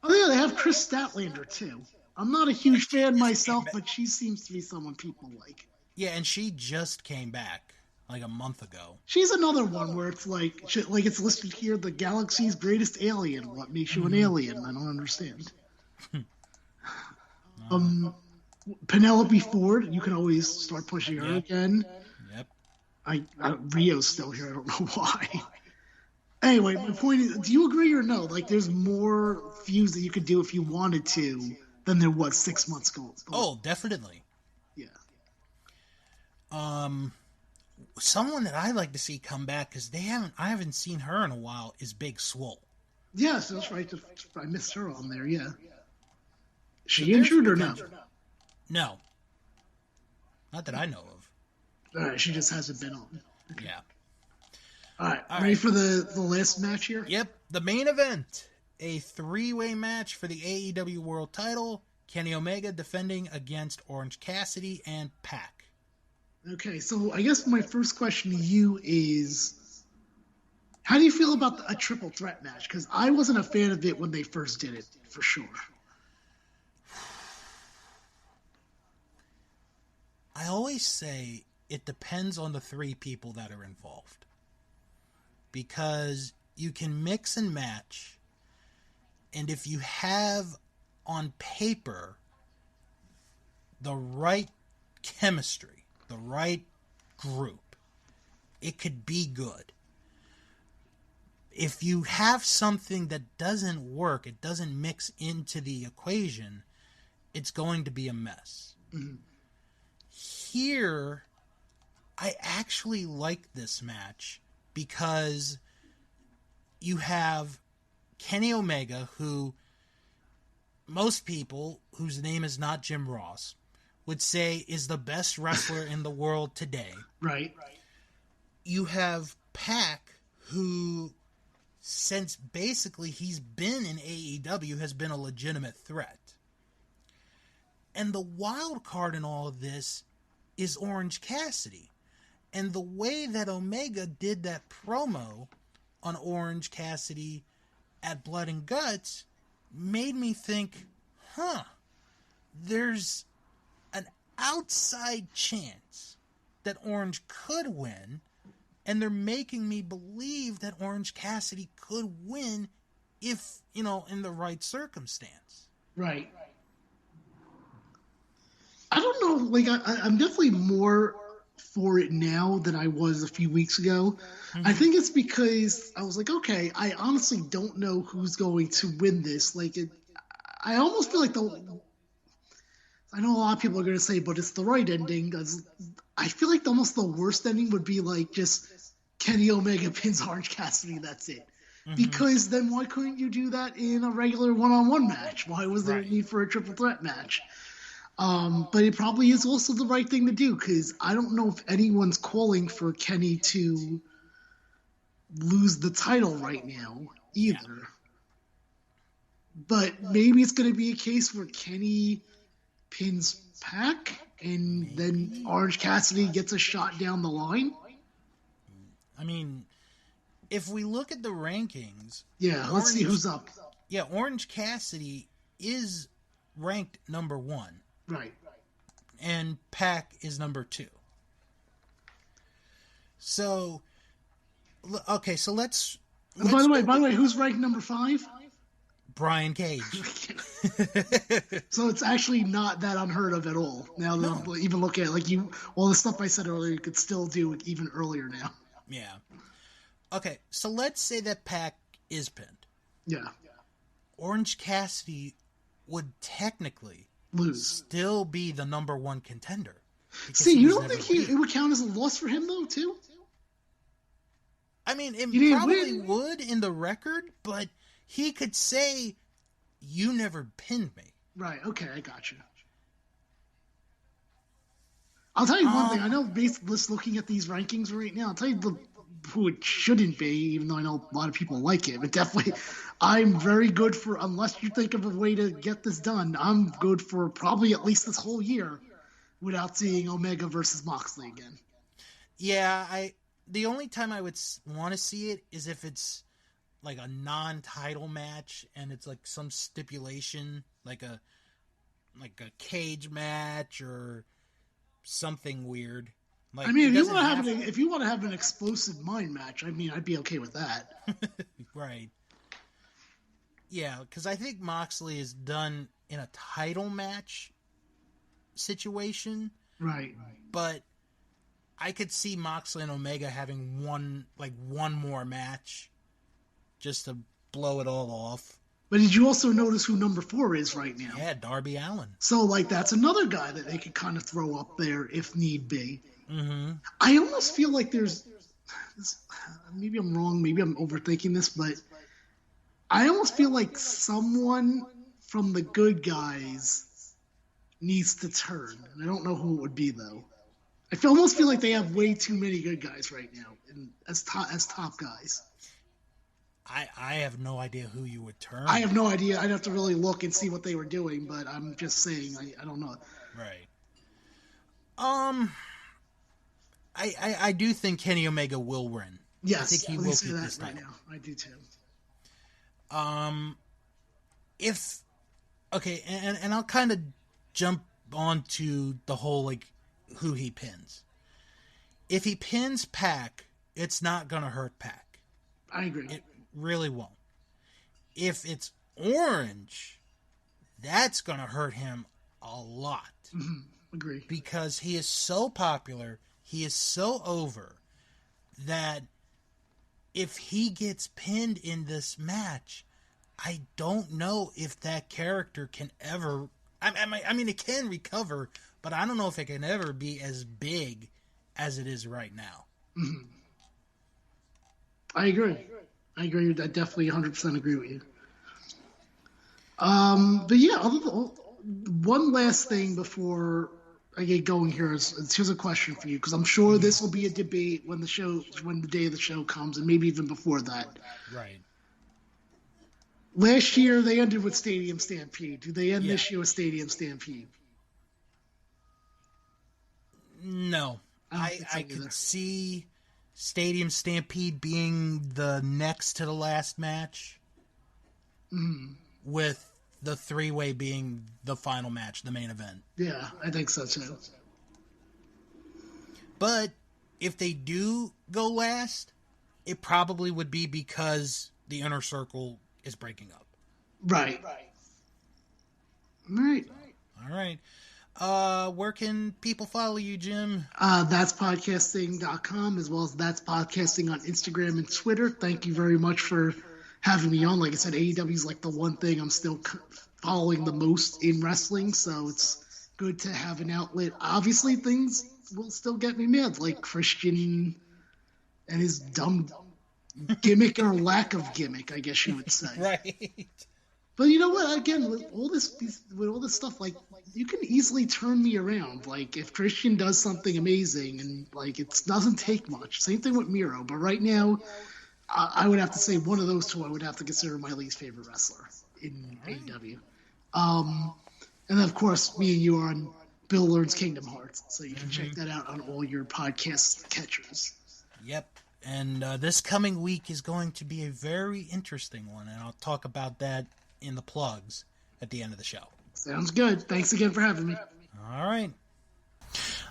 They have Chris Statlander, too. I'm not a huge fan myself, but she seems to be someone people like. Yeah, and she just came back, like a month ago. She's another one where it's like it's listed here, the galaxy's greatest alien. What makes you an alien? I don't understand. Penelope Ford, you can always start pushing her again. Yep. Rio's still here. I don't know why. Anyway, my point is, do you agree or no? Like, there's more feuds that you could do if you wanted to than there was 6 months ago. Oh, definitely. Yeah. Someone that I'd like to see come back, because I haven't seen her in a while, is Big Swole. Yes, that's right. I missed her on there. Yeah. Is she injured or no? No. Not that I know of. All right, she just hasn't been on. Okay. Yeah. All right, ready for the last match here? Yep, the main event. A 3-way match for the AEW World Title. Kenny Omega defending against Orange Cassidy and Pac. Okay, so I guess my first question to you is, how do you feel about a triple threat match? Because I wasn't a fan of it when they first did it, for sure. I always say it depends on the three people that are involved. Because you can mix and match, and if you have on paper the right chemistry, the right group, it could be good. If you have something that doesn't work, it doesn't mix into the equation, it's going to be a mess. Mm-hmm. Here, I actually like this match because you have Kenny Omega, who most people whose name is not Jim Ross would say is the best wrestler in the world today. Right. You have Pac, who, since basically he's been in AEW, has been a legitimate threat. And the wild card in all of this is Orange Cassidy. And the way that Omega did that promo on Orange Cassidy at Blood and Guts made me think, there's an outside chance that Orange could win, and they're making me believe that Orange Cassidy could win if, in the right circumstance. Right. I don't know, like, I'm definitely more for it now than I was a few weeks ago. Mm-hmm. I think it's because I was like, okay, I honestly don't know who's going to win this. Like, I almost feel like I know a lot of people are going to say, but it's the right ending. I feel like almost the worst ending would be like just Kenny Omega pins Orange Cassidy, that's it. Mm-hmm. Because then why couldn't you do that in a regular one-on-one match? Why was there a need for a triple threat match? But it probably is also the right thing to do, because I don't know if anyone's calling for Kenny to lose the title right now either. Yeah. But maybe it's going to be a case where Kenny pins Pac, and then Orange Cassidy gets a shot down the line. I mean, if we look at the rankings... Yeah, let's see who's up. Yeah, Orange Cassidy is ranked number 1. Right. And Pac is number 2. So, okay, so let's by the way, who's ranked number 5? Brian Cage. So it's actually not that unheard of at all. Now that I'm even looking at all the stuff I said earlier, you could still do it even earlier now. Yeah. Okay, so let's say that Pac is pinned. Yeah. Orange Cassidy would technically still be the number 1 contender. See, you don't think it would count as a loss for him, though, too? I mean, it probably would in the record, but he could say, you never pinned me. Right, okay, I got you. I'll tell you one thing. I know, basically, just looking at these rankings right now, I'll tell you who it shouldn't be, even though I know a lot of people like it, but definitely I'm very good for, unless you think of a way to get this done, I'm good for probably at least this whole year without seeing Omega versus Moxley again. Yeah, the only time I would want to see it is if it's like a non-title match and it's like some stipulation, like a cage match or something weird. Like, I mean, if you want to have an explosive mind match, I mean, I'd be okay with that. Right. Yeah, because I think Moxley is done in a title match situation. Right. But I could see Moxley and Omega having one more match just to blow it all off. But did you also notice who number 4 is right now? Yeah, Darby Allin. So, that's another guy that they could kind of throw up there if need be. Mm-hmm. I almost feel like there's... Maybe I'm wrong, maybe I'm overthinking this, but I almost feel like someone from the good guys needs to turn. And I don't know who it would be, though. I almost feel like they have way too many good guys right now as top guys. I have no idea who you would turn. I have no idea. I'd have to really look and see what they were doing, but I'm just saying, I don't know. Right. I do think Kenny Omega will win. Yes, I think he will keep this title. Right now. I do too. And I'll kind of jump onto the whole, like, who he pins. If he pins Pac, it's not going to hurt Pac. I agree. It really won't. If it's Orange, that's going to hurt him a lot. Mm-hmm. Agree. Because he is so popular, he is so over, that if he gets pinned in this match, I don't know if that character can ever... I mean, it can recover, but I don't know if it can ever be as big as it is right now. Mm-hmm. I agree. I definitely 100% agree with you. But yeah, one last thing before I get going here is here's a question for you, because I'm sure this will be a debate when the day of the show comes, and maybe even before that. Right. Last year they ended with Stadium Stampede. Do they end this year with Stadium Stampede? No. I could see Stadium Stampede being the next to the last match, with the three-way being the final match, the main event. Yeah, I think so too. But if they do go last, it probably would be because the Inner Circle is breaking up. Right. All right. Where can people follow you, Jim? That's podcasting.com, as well as That's Podcasting on Instagram and Twitter. Thank you very much for having me on. Like I said, AEW is like the one thing I'm still following the most in wrestling, so it's good to have an outlet. Obviously, things will still get me mad, like Christian and his dumb gimmick or lack of gimmick, I guess you would say. Right. But you know what? Again, with all this stuff, like, you can easily turn me around. Like, if Christian does something amazing, and like it doesn't take much. Same thing with Miro. But right now, I would have to say one of those two I would have to consider my least favorite wrestler in AEW. And then, of course, me and you are on Bill Learns Kingdom Hearts, so you can check that out on all your podcast catchers. Yep. And this coming week is going to be a very interesting one, and I'll talk about that in the plugs at the end of the show. Sounds good. Thanks again for having me. All right.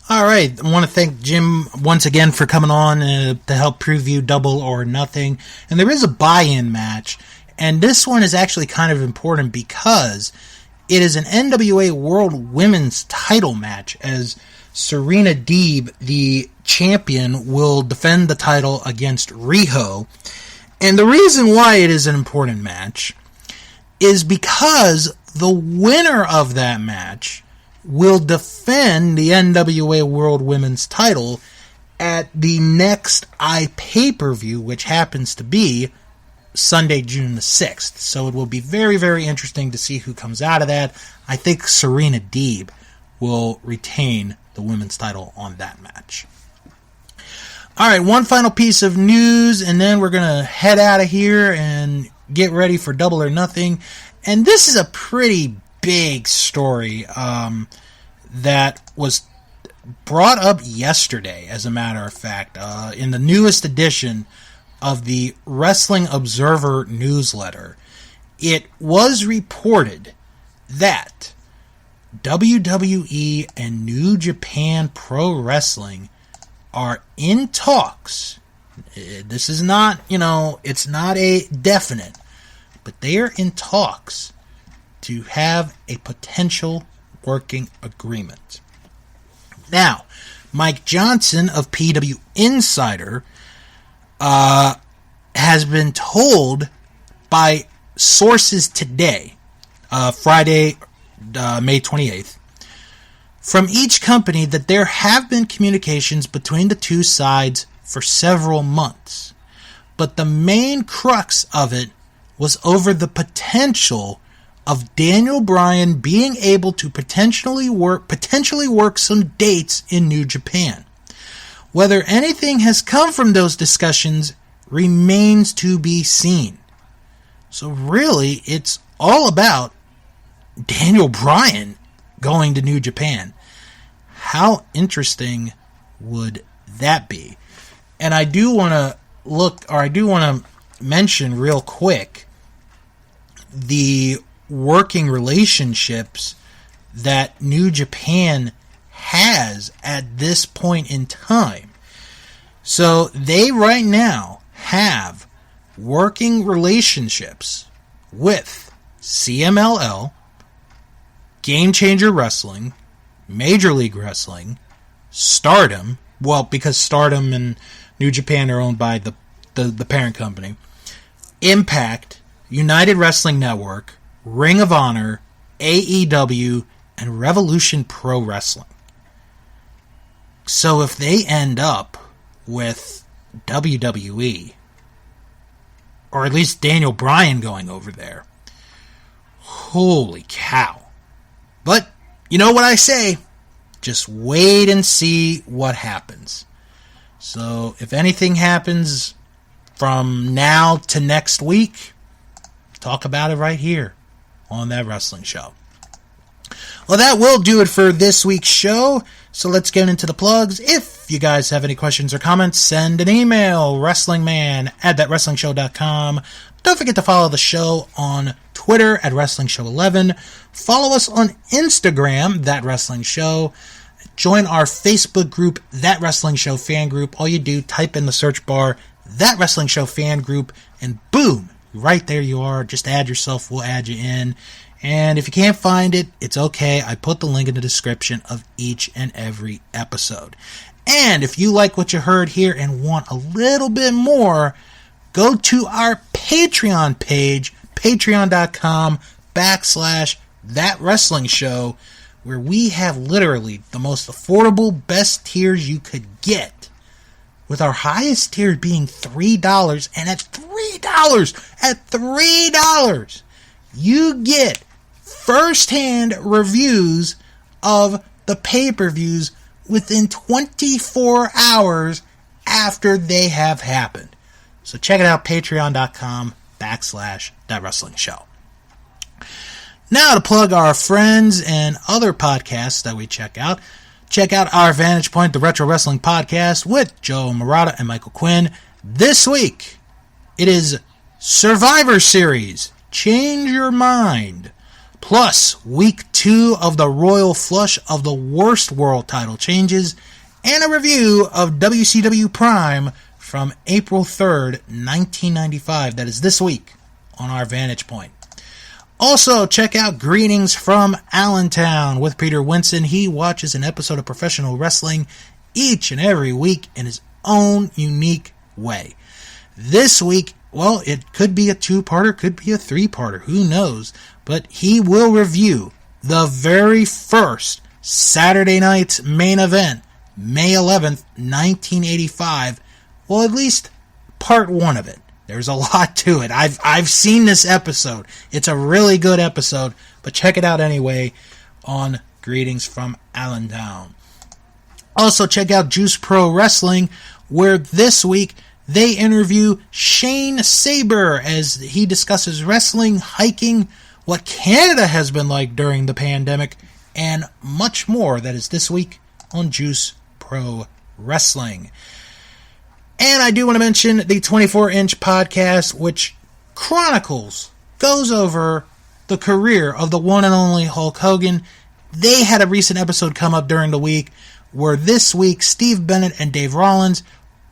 I want to thank Jim once again for coming on to help preview Double or Nothing. And there is a buy-in match, and this one is actually kind of important because it is an NWA World Women's title match, as Serena Deeb, the champion, will defend the title against Riho. And the reason why it is an important match is because the winner of that match will defend the NWA World Women's title at the next pay-per-view, which happens to be Sunday, June the 6th. So it will be very, very interesting to see who comes out of that. I think Serena Deeb will retain the women's title on that match. All right, one final piece of news, and then we're going to head out of here and get ready for Double or Nothing. And this is a pretty big story that was brought up yesterday, as a matter of fact, in the newest edition of the Wrestling Observer newsletter. It was reported that WWE and New Japan Pro Wrestling are in talks. This is not, it's not a definite, but they are in talks to have a potential working agreement. Now, Mike Johnson of PW Insider has been told by sources today, Friday, May 28th, from each company that there have been communications between the two sides for several months. But the main crux of it was over the potential of Daniel Bryan being able to potentially work some dates in New Japan. Whether anything has come from those discussions remains to be seen. So really, it's all about Daniel Bryan going to New Japan. How interesting would that be? And I do want to mention real quick the working relationships that New Japan has at this point in time. So they right now have working relationships with CMLL, Game Changer Wrestling, Major League Wrestling, Stardom, well, because Stardom and New Japan are owned by the parent company, Impact, United Wrestling Network, Ring of Honor, AEW, and Revolution Pro Wrestling. So if they end up with WWE, or at least Daniel Bryan going over there, holy cow. But you know what I say, just wait and see what happens. So if anything happens from now to next week, talk about it right here on That Wrestling Show. Well, that will do it for this week's show. So let's get into the plugs. If you guys have any questions or comments, send an email, wrestlingman@thatwrestlingshow.com. Don't forget to follow the show on Twitter at WrestlingShow11. Follow us on Instagram, That Wrestling Show. Join our Facebook group, That Wrestling Show Fan Group. All you do, type in the search bar, That Wrestling Show Fan Group, and boom, right there you are. Just add yourself, we'll add you in. And if you can't find it, it's okay. I put the link in the description of each and every episode. And if you like what you heard here and want a little bit more, go to our Patreon page, patreon.com/That Wrestling Show, where we have literally the most affordable, best tiers you could get. With our highest tier being $3, and at $3, you get first-hand reviews of the pay-per-views within 24 hours after they have happened. So check it out, patreon.com/That Wrestling Show. Now to plug our friends and other podcasts that we check out. Check out our Vantage Point, the Retro Wrestling Podcast with Joe Murata and Michael Quinn. This week, it is Survivor Series, Change Your Mind, plus Week 2 of the Royal Flush of the Worst World Title Changes, and a review of WCW Prime from April 3rd, 1995. That is this week on our Vantage Point. Also, check out Greetings from Allentown with Peter Winson. He watches an episode of professional wrestling each and every week in his own unique way. This week, well, it could be a two-parter, could be a three-parter, who knows? But he will review the very first Saturday night's main event, May 11th, 1985. Well, at least part one of it. There's a lot to it. I've seen this episode. It's a really good episode, but check it out anyway on Greetings from Allentown. Also, check out Juice Pro Wrestling, where this week they interview Shane Saber as he discusses wrestling, hiking, what Canada has been like during the pandemic, and much more. That is this week on Juice Pro Wrestling. And I do want to mention the 24-inch podcast, which goes over the career of the one and only Hulk Hogan. They had a recent episode come up during the week where this week Steve Bennett and Dave Rollins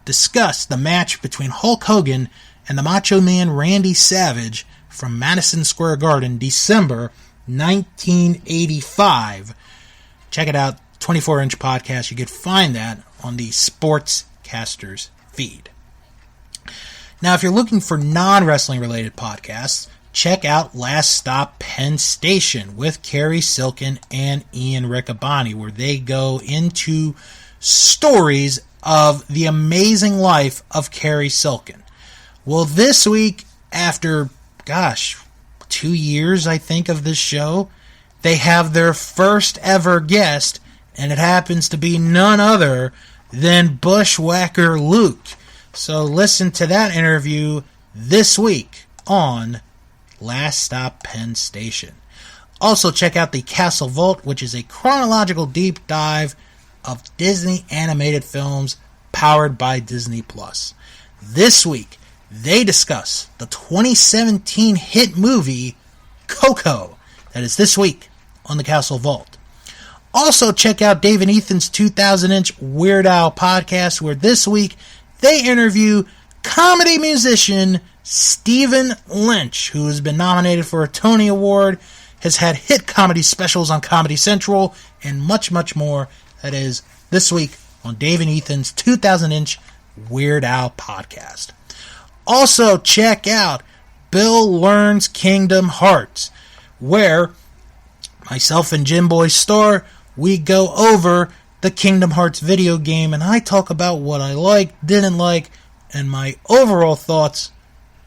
discussed the match between Hulk Hogan and the Macho Man Randy Savage from Madison Square Garden, December 1985. Check it out, 24-inch podcast. You can find that on the Sportscasters feed. Now, if you're looking for non-wrestling related podcasts, check out Last Stop Penn Station with Carrie Silken and Ian Riccaboni, where they go into stories of the amazing life of Carrie Silken. Well, this week, after, 2 years, I think, of this show, they have their first ever guest, and it happens to be none other than Bushwhacker Luke. So listen to that interview this week on Last Stop Penn Station. Also check out the Castle Vault, which is a chronological deep dive of Disney animated films powered by Disney+. This week, they discuss the 2017 hit movie, Coco. That is this week on the Castle Vault. Also, check out Dave and Ethan's 2000-inch Weird Al podcast, where this week they interview comedy musician Stephen Lynch, who has been nominated for a Tony Award, has had hit comedy specials on Comedy Central, and much, much more. That is this week on Dave and Ethan's 2000-inch Weird Al podcast. Also, check out Bill Learns Kingdom Hearts, where myself and Jim Boy Star, we go over the Kingdom Hearts video game, and I talk about what I liked, didn't like, and my overall thoughts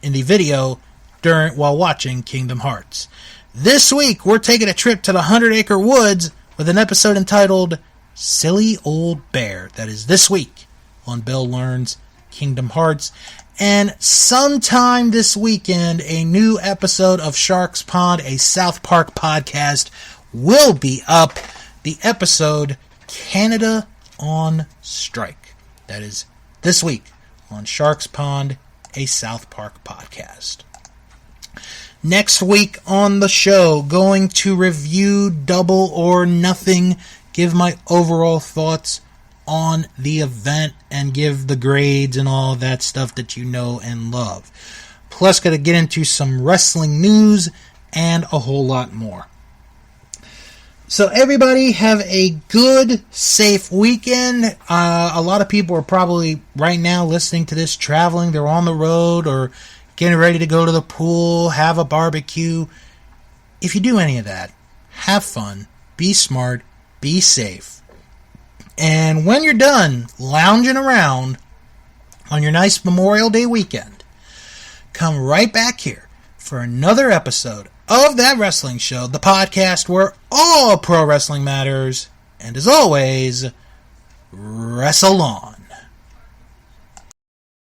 in the video while watching Kingdom Hearts. This week, we're taking a trip to the 100 Acre Woods with an episode entitled Silly Old Bear. That is this week on Bill Learns Kingdom Hearts. And sometime this weekend, a new episode of Sharks Pond, a South Park podcast, will be up. The episode, Canada on Strike. That is this week on Sharks Pond, a South Park podcast. Next week on the show, going to review Double or Nothing, give my overall thoughts on the event, and give the grades and all that stuff that you know and love. Plus, going to get into some wrestling news and a whole lot more. So everybody have a good, safe weekend. A lot of people are probably right now listening to this traveling. They're on the road or getting ready to go to the pool, have a barbecue. If you do any of that, have fun, be smart, be safe. And when you're done lounging around on your nice Memorial Day weekend, come right back here for another episode of That Wrestling Show, the podcast where all pro wrestling matters. And as always, wrestle on.